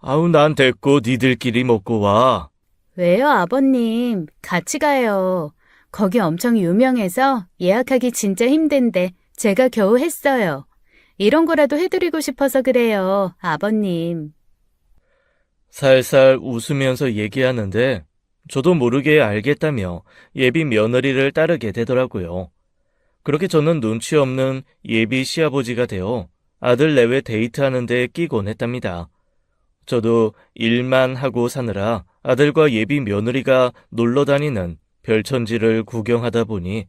아우, 난 됐고 니들끼리 먹고 와. 왜요, 아버님? 같이 가요. 거기 엄청 유명해서 예약하기 진짜 힘든데 제가 겨우 했어요. 이런 거라도 해드리고 싶어서 그래요, 아버님. 살살 웃으면서 얘기하는데 저도 모르게 알겠다며 예비 며느리를 따르게 되더라고요. 그렇게 저는 눈치 없는 예비 시아버지가 되어 아들 내외 데이트하는 데 끼곤 했답니다. 저도 일만 하고 사느라 아들과 예비 며느리가 놀러 다니는 별천지를 구경하다 보니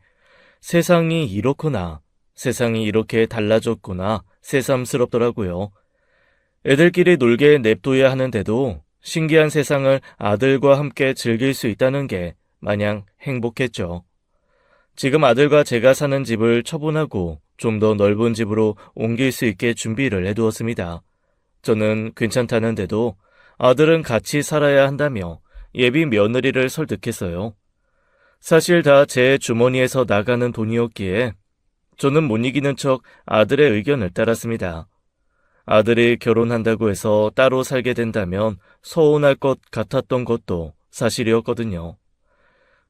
세상이 이렇구나, 세상이 이렇게 달라졌구나 새삼스럽더라고요. 애들끼리 놀게 냅둬야 하는데도 신기한 세상을 아들과 함께 즐길 수 있다는 게 마냥 행복했죠. 지금 아들과 제가 사는 집을 처분하고 좀 더 넓은 집으로 옮길 수 있게 준비를 해두었습니다. 저는 괜찮다는데도 아들은 같이 살아야 한다며 예비 며느리를 설득했어요. 사실 다 제 주머니에서 나가는 돈이었기에 저는 못 이기는 척 아들의 의견을 따랐습니다. 아들이 결혼한다고 해서 따로 살게 된다면 서운할 것 같았던 것도 사실이었거든요.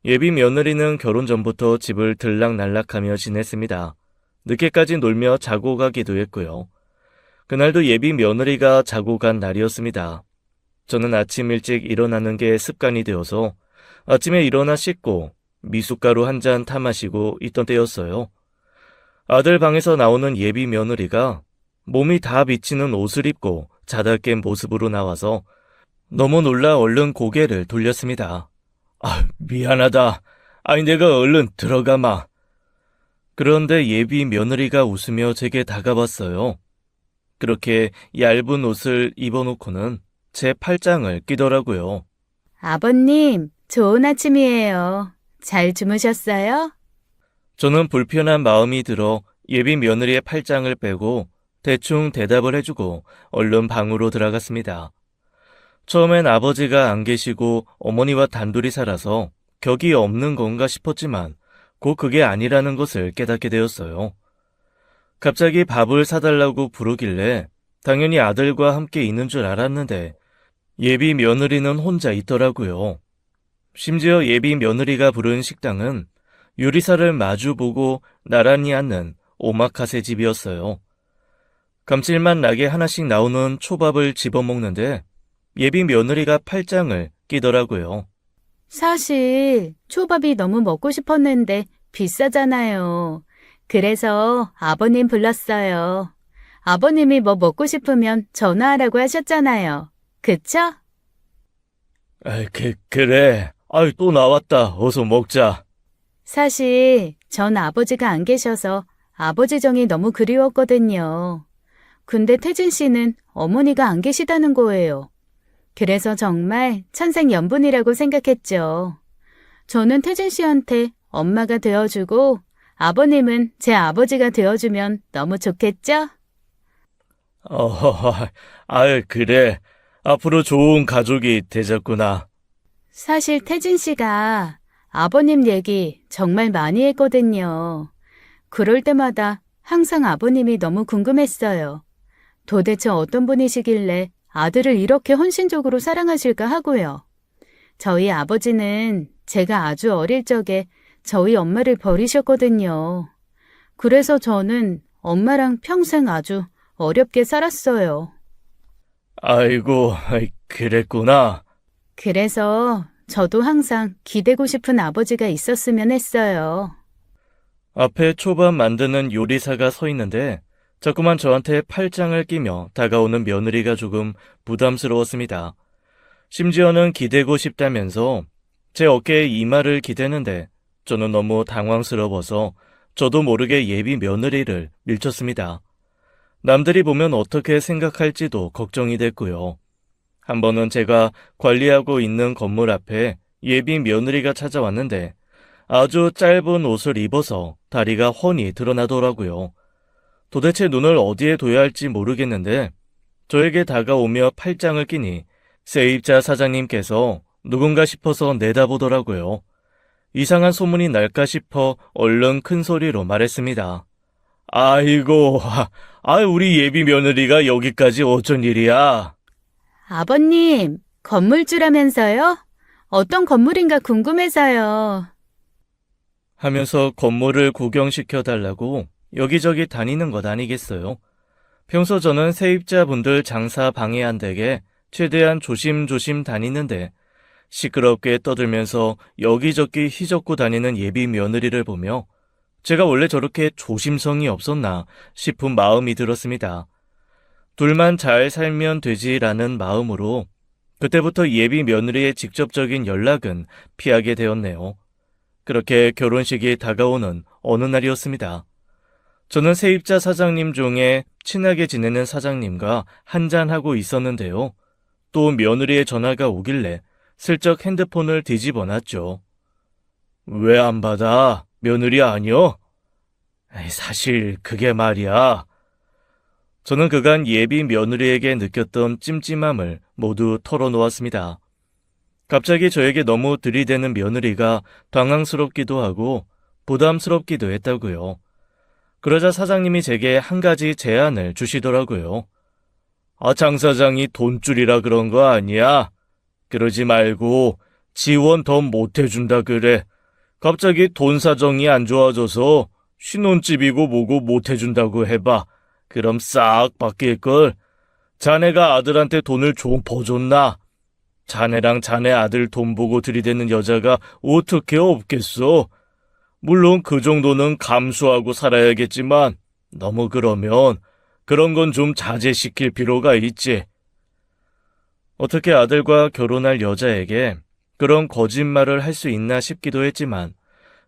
예비 며느리는 결혼 전부터 집을 들락날락하며 지냈습니다. 늦게까지 놀며 자고 가기도 했고요. 그날도 예비 며느리가 자고 간 날이었습니다. 저는 아침 일찍 일어나는 게 습관이 되어서 아침에 일어나 씻고 미숫가루 한 잔 타 마시고 있던 때였어요. 아들 방에서 나오는 예비 며느리가 몸이 다 비치는 옷을 입고 자다 깬 모습으로 나와서 너무 놀라 얼른 고개를 돌렸습니다. 미안하다. 내가 얼른 들어가마. 그런데 예비 며느리가 웃으며 제게 다가왔어요. 그렇게 얇은 옷을 입어놓고는 제 팔짱을 끼더라고요. 아버님, 좋은 아침이에요. 잘 주무셨어요? 저는 불편한 마음이 들어 예비 며느리의 팔짱을 빼고 대충 대답을 해주고 얼른 방으로 들어갔습니다. 처음엔 아버지가 안 계시고 어머니와 단둘이 살아서 격이 없는 건가 싶었지만 곧 그게 아니라는 것을 깨닫게 되었어요. 갑자기 밥을 사달라고 부르길래 당연히 아들과 함께 있는 줄 알았는데 예비 며느리는 혼자 있더라고요. 심지어 예비 며느리가 부른 식당은 요리사를 마주보고 나란히 앉는 오마카세 집이었어요. 감칠맛 나게 하나씩 나오는 초밥을 집어먹는데 예비 며느리가 팔짱을 끼더라고요. 사실 초밥이 너무 먹고 싶었는데 비싸잖아요. 그래서 아버님 불렀어요. 아버님이 뭐 먹고 싶으면 전화하라고 하셨잖아요. 그쵸? 그래. 또 나왔다. 어서 먹자. 사실 전 아버지가 안 계셔서 아버지 정이 너무 그리웠거든요. 근데 태진 씨는 어머니가 안 계시다는 거예요. 그래서 정말 천생연분이라고 생각했죠. 저는 태진 씨한테 엄마가 되어주고 아버님은 제 아버지가 되어주면 너무 좋겠죠? 그래. 앞으로 좋은 가족이 되자꾸나. 사실 태진 씨가 아버님 얘기 정말 많이 했거든요. 그럴 때마다 항상 아버님이 너무 궁금했어요. 도대체 어떤 분이시길래 아들을 이렇게 헌신적으로 사랑하실까 하고요. 저희 아버지는 제가 아주 어릴 적에 저희 엄마를 버리셨거든요. 그래서 저는 엄마랑 평생 아주 어렵게 살았어요. 아이고, 그랬구나. 그래서 저도 항상 기대고 싶은 아버지가 있었으면 했어요. 앞에 초밥 만드는 요리사가 서 있는데 자꾸만 저한테 팔짱을 끼며 다가오는 며느리가 조금 부담스러웠습니다. 심지어는 기대고 싶다면서 제 어깨에 이마를 기대는데 저는 너무 당황스러워서 저도 모르게 예비 며느리를 밀쳤습니다. 남들이 보면 어떻게 생각할지도 걱정이 됐고요. 한 번은 제가 관리하고 있는 건물 앞에 예비 며느리가 찾아왔는데 아주 짧은 옷을 입어서 다리가 훤히 드러나더라고요. 도대체 눈을 어디에 둬야 할지 모르겠는데 저에게 다가오며 팔짱을 끼니 세입자 사장님께서 누군가 싶어서 내다보더라고요. 이상한 소문이 날까 싶어 얼른 큰 소리로 말했습니다. 아이고, 우리 예비 며느리가 여기까지 어쩐 일이야? 아버님, 건물주라면서요? 어떤 건물인가 궁금해서요. 하면서 건물을 구경시켜 달라고 여기저기 다니는 것 아니겠어요? 평소 저는 세입자분들 장사 방해 안 되게 최대한 조심조심 다니는데 시끄럽게 떠들면서 여기저기 휘젓고 다니는 예비 며느리를 보며 제가 원래 저렇게 조심성이 없었나 싶은 마음이 들었습니다. 둘만 잘 살면 되지라는 마음으로 그때부터 예비 며느리의 직접적인 연락은 피하게 되었네요. 그렇게 결혼식이 다가오는 어느 날이었습니다. 저는 세입자 사장님 중에 친하게 지내는 사장님과 한잔하고 있었는데요. 또 며느리의 전화가 오길래 슬쩍 핸드폰을 뒤집어 놨죠. 왜 안 받아? 며느리 아니여? 사실 그게 말이야. 저는 그간 예비 며느리에게 느꼈던 찜찜함을 모두 털어놓았습니다. 갑자기 저에게 너무 들이대는 며느리가 당황스럽기도 하고 부담스럽기도 했다고요. 그러자 사장님이 제게 한 가지 제안을 주시더라고요. 장 사장이 돈줄이라 그런 거 아니야? 그러지 말고 지원 더 못해준다 그래. 갑자기 돈 사정이 안 좋아져서 신혼집이고 뭐고 못해준다고 해봐. 그럼 싹 바뀔걸. 자네가 아들한테 돈을 좀 버줬나? 자네랑 자네 아들 돈 보고 들이대는 여자가 어떻게 없겠어? 물론 그 정도는 감수하고 살아야겠지만 너무 그러면 그런 건 좀 자제시킬 필요가 있지. 어떻게 아들과 결혼할 여자에게 그런 거짓말을 할 수 있나 싶기도 했지만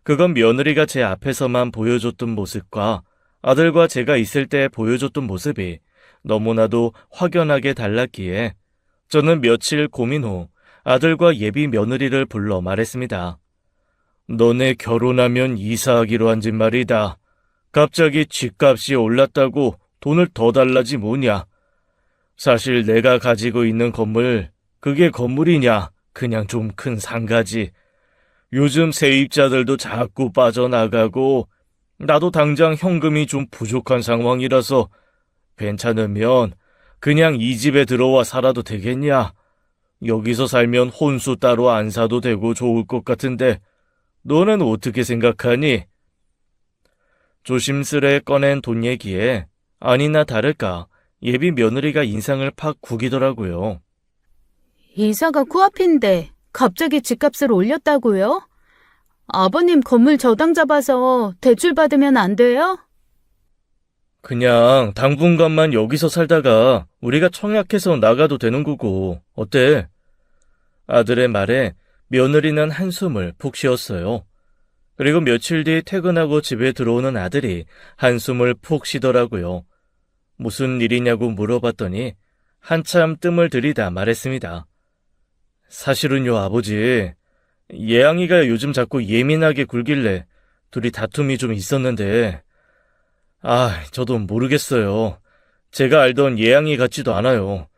그건 며느리가 제 앞에서만 보여줬던 모습과 아들과 제가 있을 때 보여줬던 모습이 너무나도 확연하게 달랐기에 저는 며칠 고민 후 아들과 예비 며느리를 불러 말했습니다. 너네 결혼하면 이사하기로 한 짓 말이다. 갑자기 집값이 올랐다고 돈을 더 달라지 뭐냐. 사실 내가 가지고 있는 건물, 그게 건물이냐, 그냥 좀 큰 상가지. 요즘 세입자들도 자꾸 빠져나가고 나도 당장 현금이 좀 부족한 상황이라서 괜찮으면 그냥 이 집에 들어와 살아도 되겠냐? 여기서 살면 혼수 따로 안 사도 되고 좋을 것 같은데 너는 어떻게 생각하니? 조심스레 꺼낸 돈 얘기에 아니나 다를까 예비 며느리가 인상을 팍 구기더라고요. 이사가 코앞인데 갑자기 집값을 올렸다고요? 아버님 건물 저당 잡아서 대출 받으면 안 돼요? 그냥 당분간만 여기서 살다가 우리가 청약해서 나가도 되는 거고 어때? 아들의 말에 며느리는 한숨을 푹 쉬었어요. 그리고 며칠 뒤 퇴근하고 집에 들어오는 아들이 한숨을 푹 쉬더라고요. 무슨 일이냐고 물어봤더니 한참 뜸을 들이다 말했습니다. 사실은요, 아버지. 예양이가 요즘 자꾸 예민하게 굴길래 둘이 다툼이 좀 있었는데, 저도 모르겠어요. 제가 알던 예양이 같지도 않아요.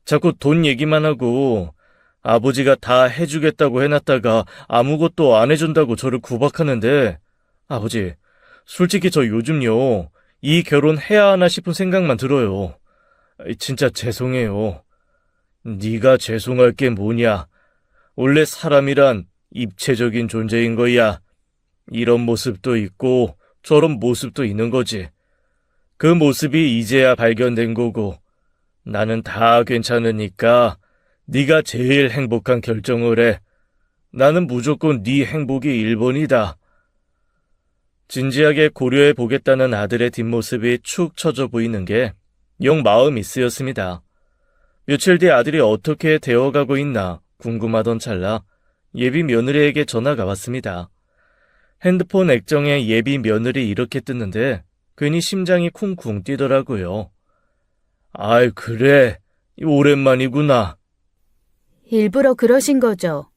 자꾸 돈 얘기만 하고 아버지가 다 해주겠다고 해놨다가 아무것도 안 해준다고 저를 구박하는데, 아버지, 솔직히 저 요즘요, 이 결혼 해야 하나 싶은 생각만 들어요. 진짜 죄송해요. 네가 죄송할 게 뭐냐. 원래 사람이란 입체적인 존재인 거야. 이런 모습도 있고 저런 모습도 있는 거지. 그 모습이 이제야 발견된 거고, 나는 다 괜찮으니까 네가 제일 행복한 결정을 해. 나는 무조건 네 행복이 1번이다. 진지하게 고려해 보겠다는 아들의 뒷모습이 축 처져 보이는 게 영 마음이 쓰였습니다. 며칠 뒤 아들이 어떻게 되어가고 있나 궁금하던 찰나 예비 며느리에게 전화가 왔습니다. 핸드폰 액정에 예비 며느리 이렇게 뜨는데 괜히 심장이 쿵쿵 뛰더라고요. 아이, 그래. 오랜만이구나. 일부러 그러신 거죠?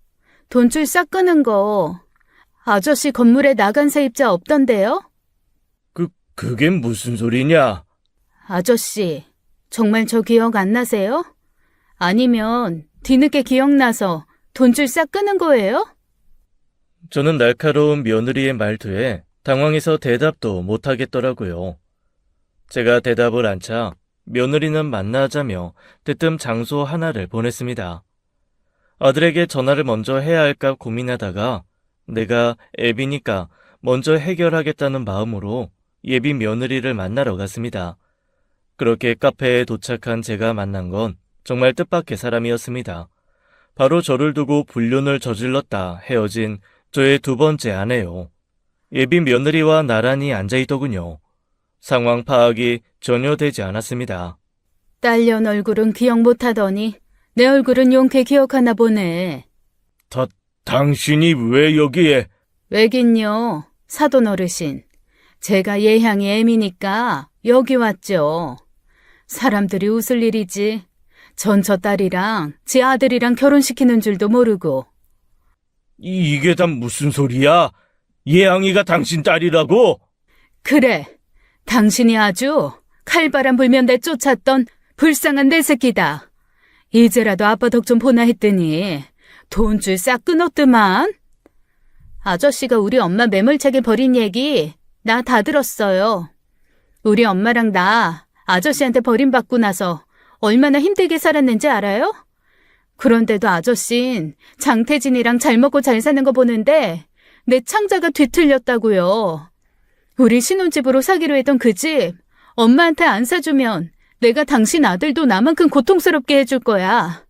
돈줄 싹 끄는 거 아저씨 건물에 나간 세입자 없던데요? 그게 무슨 소리냐? 아저씨, 정말 저 기억 안 나세요? 아니면 뒤늦게 기억나서 돈줄 싹 끄는 거예요? 저는 날카로운 며느리의 말투에 당황해서 대답도 못하겠더라고요. 제가 대답을 안차 며느리는 만나자며 대뜸 장소 하나를 보냈습니다. 아들에게 전화를 먼저 해야 할까 고민하다가 내가 애비니까 먼저 해결하겠다는 마음으로 예비 며느리를 만나러 갔습니다. 그렇게 카페에 도착한 제가 만난 건 정말 뜻밖의 사람이었습니다. 바로 저를 두고 불륜을 저질렀다 헤어진 저의 두 번째 아내요. 예비 며느리와 나란히 앉아있더군요. 상황 파악이 전혀 되지 않았습니다. 딸년 얼굴은 기억 못하더니 내 얼굴은 용케 기억하나 보네. 당신이 왜 여기에? 왜긴요, 사돈 어르신. 제가 예향이 애미니까 여기 왔죠. 사람들이 웃을 일이지. 전 저 딸이랑 지 아들이랑 결혼시키는 줄도 모르고. 이게 다 무슨 소리야? 예양이가 당신 딸이라고? 그래, 당신이 아주 칼바람 불면 내쫓았던 불쌍한 내 새끼다. 이제라도 아빠 덕 좀 보나 했더니 돈줄 싹 끊었더만. 아저씨가 우리 엄마 매몰차게 버린 얘기 나 다 들었어요. 우리 엄마랑 나 아저씨한테 버림받고 나서 얼마나 힘들게 살았는지 알아요? 그런데도 아저씨는 장태진이랑 잘 먹고 잘 사는 거 보는데 내 창자가 뒤틀렸다고요. 우리 신혼집으로 사기로 했던 그 집 엄마한테 안 사주면 내가 당신 아들도 나만큼 고통스럽게 해줄 거야.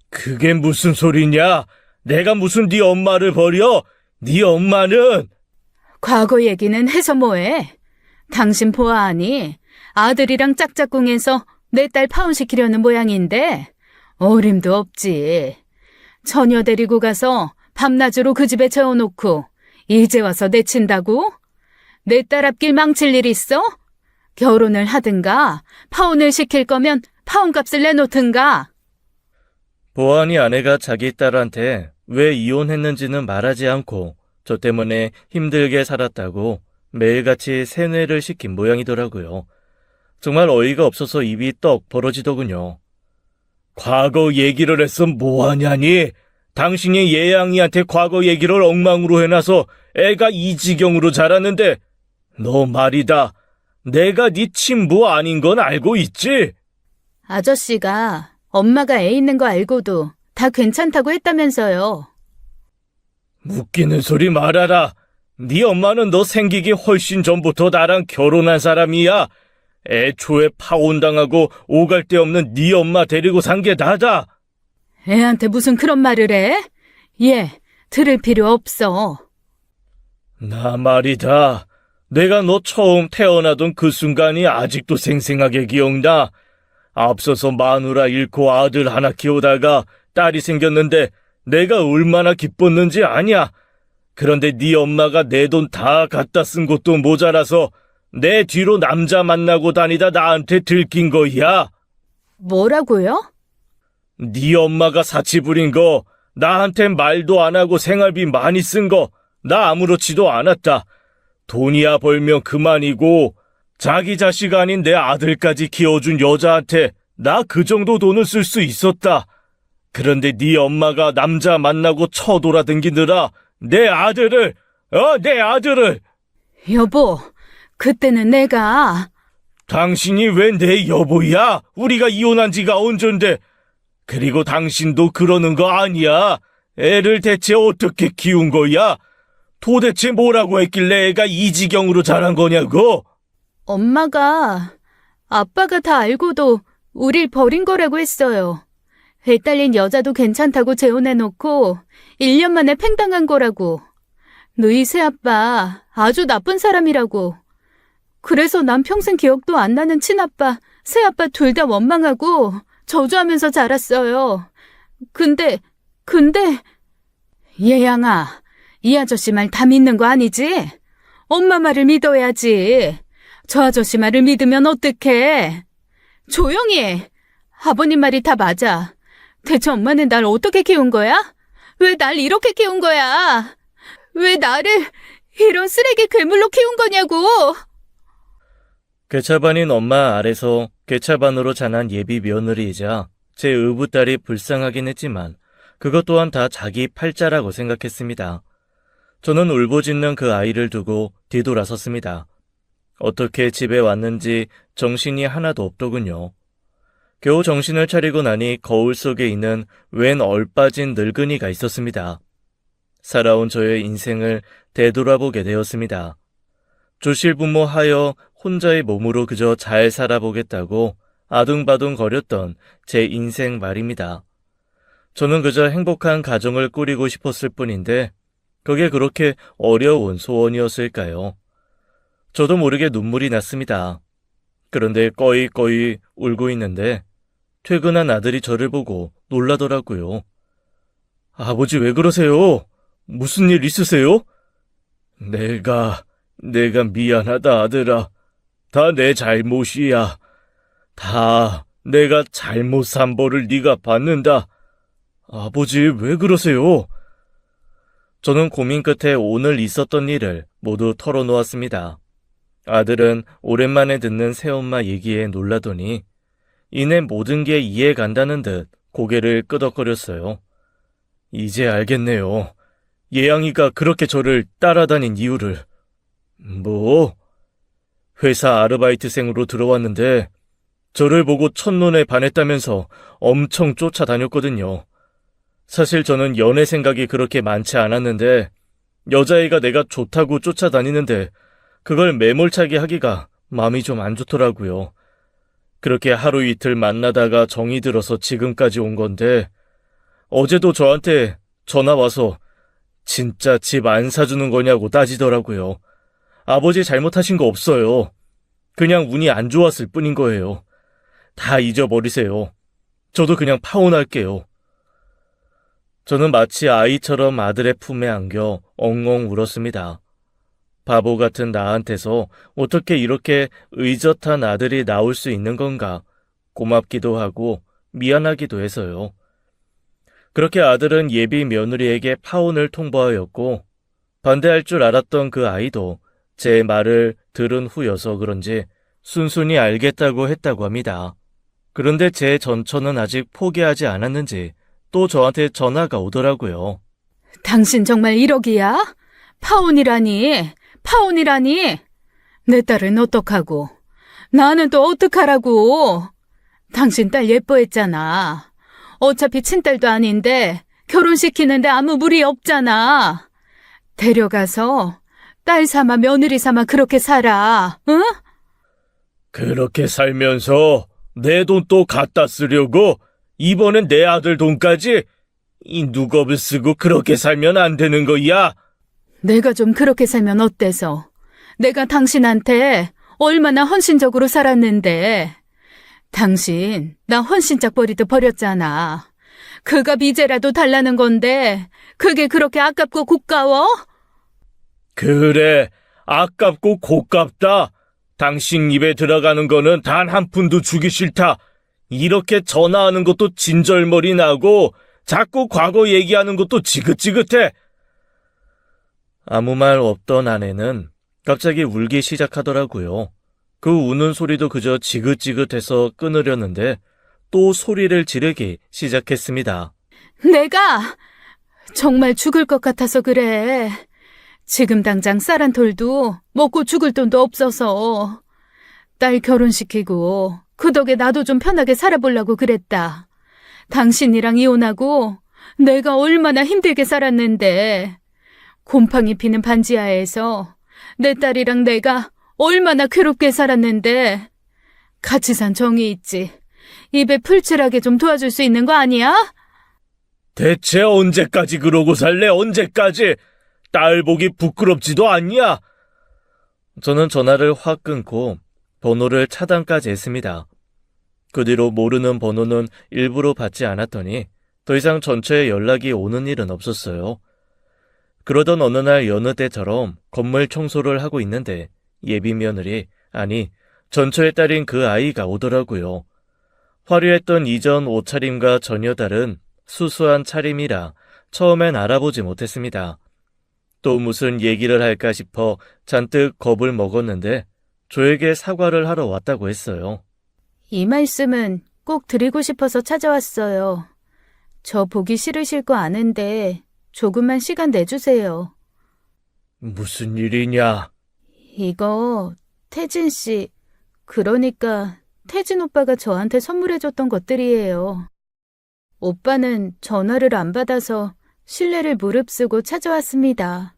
그게 무슨 소리냐? 내가 무슨 네 엄마를 버려? 네 엄마는... 과거 얘기는 해서 뭐해? 당신 보아하니 아들이랑 짝짝꿍해서 내 딸 파혼시키려는 모양인데 어림도 없지. 처녀 데리고 가서 밤낮으로 그 집에 재워놓고 이제 와서 내친다고? 내 딸 앞길 망칠 일 있어? 결혼을 하든가 파혼을 시킬 거면 파혼값을 내놓든가. 보안이 아내가 자기 딸한테 왜 이혼했는지는 말하지 않고 저 때문에 힘들게 살았다고 매일같이 세뇌를 시킨 모양이더라고요. 정말 어이가 없어서 입이 떡 벌어지더군요. 과거 얘기를 했으면 뭐하냐니? 당신이 예양이한테 과거 얘기를 엉망으로 해놔서 애가 이 지경으로 자랐는데 너 말이다. 내가 네 친부 아닌 건 알고 있지? 아저씨가 엄마가 애 있는 거 알고도 다 괜찮다고 했다면서요. 웃기는 소리 말아라. 네 엄마는 너 생기기 훨씬 전부터 나랑 결혼한 사람이야. 애초에 파혼당하고 오갈 데 없는 네 엄마 데리고 산 게 나다. 애한테 무슨 그런 말을 해? 얘 들을 필요 없어. 나 말이다. 내가 너 처음 태어나던 그 순간이 아직도 생생하게 기억나. 앞서서 마누라 잃고 아들 하나 키우다가 딸이 생겼는데 내가 얼마나 기뻤는지 아냐? 그런데 네 엄마가 내 돈 다 갖다 쓴 것도 모자라서 내 뒤로 남자 만나고 다니다 나한테 들킨 거야. 뭐라고요? 네 엄마가 사치 부린 거, 나한테 말도 안 하고 생활비 많이 쓴 거, 나 아무렇지도 않았다. 돈이야 벌면 그만이고 자기 자식 아닌 내 아들까지 키워준 여자한테 나 그 정도 돈을 쓸 수 있었다. 그런데 네 엄마가 남자 만나고 쳐돌아댕기느라 내 아들을 여보, 그때는 내가 당신이 왜 내 여보야? 우리가 이혼한 지가 언젠데. 그리고 당신도 그러는 거 아니야. 애를 대체 어떻게 키운 거야? 도대체 뭐라고 했길래 애가 이 지경으로 자란 거냐고? 엄마가 아빠가 다 알고도 우릴 버린 거라고 했어요. 애 딸린 여자도 괜찮다고 재혼해놓고 1년 만에 팽당한 거라고. 너희 새아빠 아주 나쁜 사람이라고. 그래서 난 평생 기억도 안 나는 친아빠, 새아빠 둘 다 원망하고 저주하면서 자랐어요. 근데 예양아, 이 아저씨 말 다 믿는 거 아니지? 엄마 말을 믿어야지. 저 아저씨 말을 믿으면 어떡해? 조용히 해. 아버님 말이 다 맞아. 대체 엄마는 날 어떻게 키운 거야? 왜 날 이렇게 키운 거야? 왜 나를 이런 쓰레기 괴물로 키운 거냐고? 괴차반인 엄마 아래서 괴차반으로 자란 예비 며느리이자 제 의붓딸이 불쌍하긴 했지만 그것 또한 다 자기 팔자라고 생각했습니다. 저는 울부짖는 그 아이를 두고 뒤돌아섰습니다. 어떻게 집에 왔는지 정신이 하나도 없더군요. 겨우 정신을 차리고 나니 거울 속에 있는 웬 얼빠진 늙은이가 있었습니다. 살아온 저의 인생을 되돌아보게 되었습니다. 조실부모하여 혼자의 몸으로 그저 잘 살아보겠다고 아둥바둥거렸던 제 인생 말입니다. 저는 그저 행복한 가정을 꾸리고 싶었을 뿐인데 그게 그렇게 어려운 소원이었을까요? 저도 모르게 눈물이 났습니다. 그런데 꺼이꺼이 울고 있는데 퇴근한 아들이 저를 보고 놀라더라고요. 아버지 왜 그러세요? 무슨 일 있으세요? 내가 미안하다 아들아. 다 내 잘못이야. 다 내가 잘못 산 벌을 네가 받는다. 아버지 왜 그러세요? 저는 고민 끝에 오늘 있었던 일을 모두 털어놓았습니다. 아들은 오랜만에 듣는 새엄마 얘기에 놀라더니 이내 모든 게 이해 간다는 듯 고개를 끄덕거렸어요. 이제 알겠네요. 예양이가 그렇게 저를 따라다닌 이유를. 뭐? 회사 아르바이트생으로 들어왔는데 저를 보고 첫눈에 반했다면서 엄청 쫓아다녔거든요. 사실 저는 연애 생각이 그렇게 많지 않았는데 여자애가 내가 좋다고 쫓아다니는데 그걸 매몰차게 하기가 마음이 좀 안 좋더라고요. 그렇게 하루 이틀 만나다가 정이 들어서 지금까지 온 건데 어제도 저한테 전화 와서 진짜 집 안 사주는 거냐고 따지더라고요. 아버지 잘못하신 거 없어요. 그냥 운이 안 좋았을 뿐인 거예요. 다 잊어버리세요. 저도 그냥 파혼할게요. 저는 마치 아이처럼 아들의 품에 안겨 엉엉 울었습니다. 바보 같은 나한테서 어떻게 이렇게 의젓한 아들이 나올 수 있는 건가 고맙기도 하고 미안하기도 해서요. 그렇게 아들은 예비 며느리에게 파혼을 통보하였고 반대할 줄 알았던 그 아이도 제 말을 들은 후여서 그런지 순순히 알겠다고 했다고 합니다. 그런데 제 전처는 아직 포기하지 않았는지 또 저한테 전화가 오더라고요. 당신 정말 1억이야? 파혼이라니? 내 딸은 어떡하고? 나는 또 어떡하라고? 당신 딸 예뻐했잖아. 어차피 친딸도 아닌데 결혼시키는데 아무 무리 없잖아. 데려가서 딸 삼아 며느리 삼아 그렇게 살아, 응? 그렇게 살면서 내 돈 또 갖다 쓰려고? 이번엔 내 아들 돈까지? 이 누겁을 쓰고 그렇게 살면 안 되는 거야? 내가 좀 그렇게 살면 어때서? 내가 당신한테 얼마나 헌신적으로 살았는데. 당신 나 헌신짝 버리듯 버렸잖아. 그가 이제라도 달라는 건데 그게 그렇게 아깝고 고가워? 그래, 아깝고 고깝다. 당신 입에 들어가는 거는 단 한 푼도 주기 싫다. 이렇게 전화하는 것도 진절머리 나고 자꾸 과거 얘기하는 것도 지긋지긋해. 아무 말 없던 아내는 갑자기 울기 시작하더라고요. 그 우는 소리도 그저 지긋지긋해서 끊으려는데 또 소리를 지르기 시작했습니다. 내가 정말 죽을 것 같아서 그래. 지금 당장 쌀 한 톨도 먹고 죽을 돈도 없어서 딸 결혼시키고 그 덕에 나도 좀 편하게 살아보려고 그랬다. 당신이랑 이혼하고 내가 얼마나 힘들게 살았는데 곰팡이 피는 반지하에서 내 딸이랑 내가 얼마나 괴롭게 살았는데 같이 산 정이 있지. 입에 풀칠하게 좀 도와줄 수 있는 거 아니야? 대체 언제까지 그러고 살래? 언제까지? 딸 보기 부끄럽지도 않냐? 저는 전화를 확 끊고 번호를 차단까지 했습니다. 그 뒤로 모르는 번호는 일부러 받지 않았더니 더 이상 전처에 연락이 오는 일은 없었어요. 그러던 어느 날 여느 때처럼 건물 청소를 하고 있는데 예비 며느리, 아니 전처의 딸인 그 아이가 오더라고요. 화려했던 이전 옷차림과 전혀 다른 수수한 차림이라 처음엔 알아보지 못했습니다. 또 무슨 얘기를 할까 싶어 잔뜩 겁을 먹었는데 저에게 사과를 하러 왔다고 했어요. 이 말씀은 꼭 드리고 싶어서 찾아왔어요. 저 보기 싫으실 거 아는데 조금만 시간 내주세요. 무슨 일이냐? 이거 태진 씨, 그러니까 태진 오빠가 저한테 선물해줬던 것들이에요. 오빠는 전화를 안 받아서 실례를 무릅쓰고 찾아왔습니다.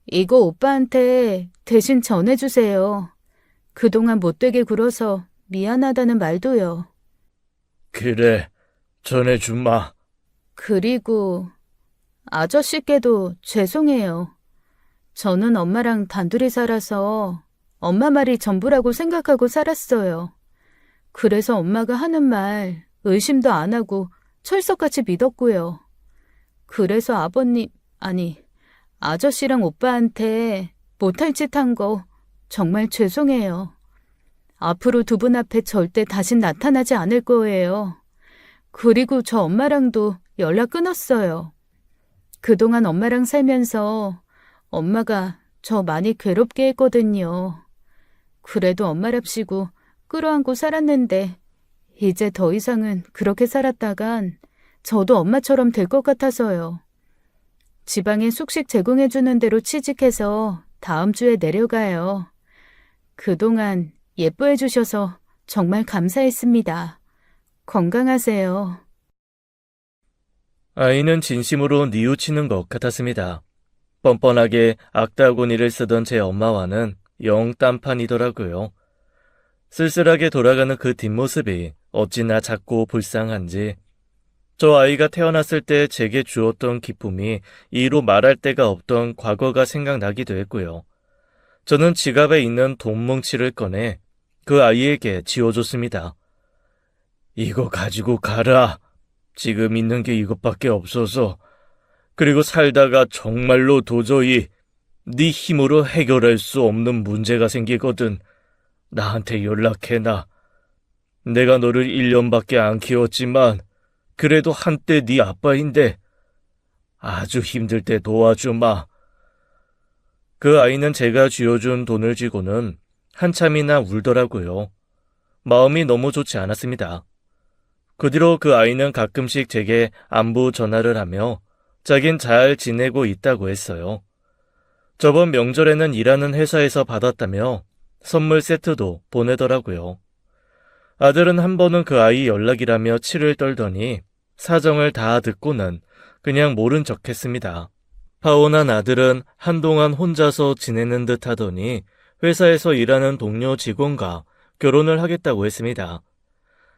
이거 오빠한테 대신 전해주세요. 그동안 못되게 굴어서 미안하다는 말도요. 그래, 전해주마. 그리고 아저씨께도 죄송해요. 저는 엄마랑 단둘이 살아서 엄마 말이 전부라고 생각하고 살았어요. 그래서 엄마가 하는 말 의심도 안 하고 철석같이 믿었고요. 그래서 아버님, 아니, 아저씨랑 오빠한테 못할 짓 한 거 정말 죄송해요. 앞으로 두 분 앞에 절대 다신 나타나지 않을 거예요. 그리고 저 엄마랑도 연락 끊었어요. 그동안 엄마랑 살면서 엄마가 저 많이 괴롭게 했거든요. 그래도 엄마랍시고 끌어안고 살았는데 이제 더 이상은 그렇게 살았다간 저도 엄마처럼 될 것 같아서요. 지방에 숙식 제공해주는 대로 취직해서 다음 주에 내려가요. 그동안 예뻐해 주셔서 정말 감사했습니다. 건강하세요. 아이는 진심으로 뉘우치는 것 같았습니다. 뻔뻔하게 악다구니를 쓰던 제 엄마와는 영 딴판이더라고요. 쓸쓸하게 돌아가는 그 뒷모습이 어찌나 작고 불쌍한지 저 아이가 태어났을 때 제게 주었던 기쁨이 이로 말할 데가 없던 과거가 생각나기도 했고요. 저는 지갑에 있는 돈 뭉치를 꺼내 그 아이에게 지어줬습니다. 이거 가지고 가라. 지금 있는 게 이것밖에 없어서. 그리고 살다가 정말로 도저히 네 힘으로 해결할 수 없는 문제가 생기거든. 나한테 연락해놔. 내가 너를 1년밖에 안 키웠지만 그래도 한때 네 아빠인데 아주 힘들 때 도와주마. 그 아이는 제가 쥐어준 돈을 쥐고는 한참이나 울더라고요. 마음이 너무 좋지 않았습니다. 그 뒤로 그 아이는 가끔씩 제게 안부 전화를 하며 자긴 잘 지내고 있다고 했어요. 저번 명절에는 일하는 회사에서 받았다며 선물 세트도 보내더라고요. 아들은 한 번은 그 아이 연락이라며 치를 떨더니 사정을 다 듣고는 그냥 모른 척 했습니다. 파혼한 아들은 한동안 혼자서 지내는 듯 하더니 회사에서 일하는 동료 직원과 결혼을 하겠다고 했습니다.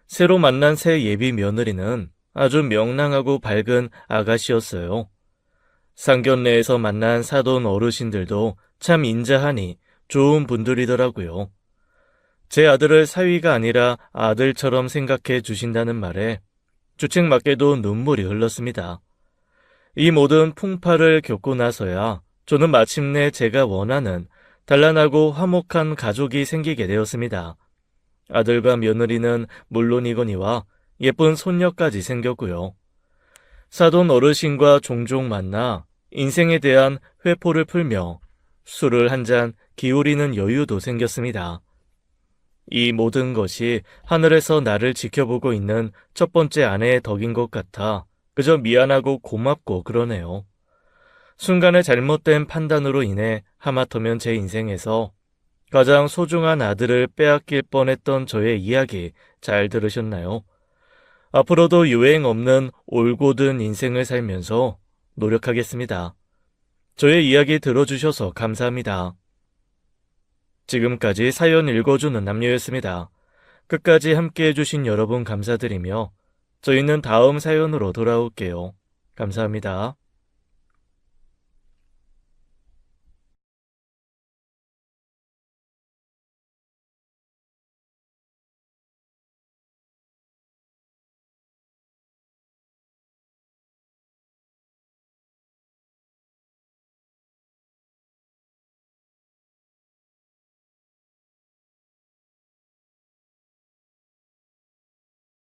새로 만난 새 예비 며느리는 아주 명랑하고 밝은 아가씨였어요. 상견례에서 만난 사돈 어르신들도 참 인자하니 좋은 분들이더라고요. 제 아들을 사위가 아니라 아들처럼 생각해 주신다는 말에 주책맞게도 눈물이 흘렀습니다. 이 모든 풍파를 겪고 나서야 저는 마침내 제가 원하는 단란하고 화목한 가족이 생기게 되었습니다. 아들과 며느리는 물론이거니와 예쁜 손녀까지 생겼고요. 사돈 어르신과 종종 만나 인생에 대한 회포를 풀며 술을 한 잔 기울이는 여유도 생겼습니다. 이 모든 것이 하늘에서 나를 지켜보고 있는 첫 번째 아내의 덕인 것 같아 그저 미안하고 고맙고 그러네요. 순간의 잘못된 판단으로 인해 하마터면 제 인생에서 가장 소중한 아들을 빼앗길 뻔했던 저의 이야기 잘 들으셨나요? 앞으로도 유행 없는 올곧은 인생을 살면서 노력하겠습니다. 저의 이야기 들어주셔서 감사합니다. 지금까지 사연 읽어주는 남녀였습니다. 끝까지 함께 해주신 여러분 감사드리며 저희는 다음 사연으로 돌아올게요. 감사합니다.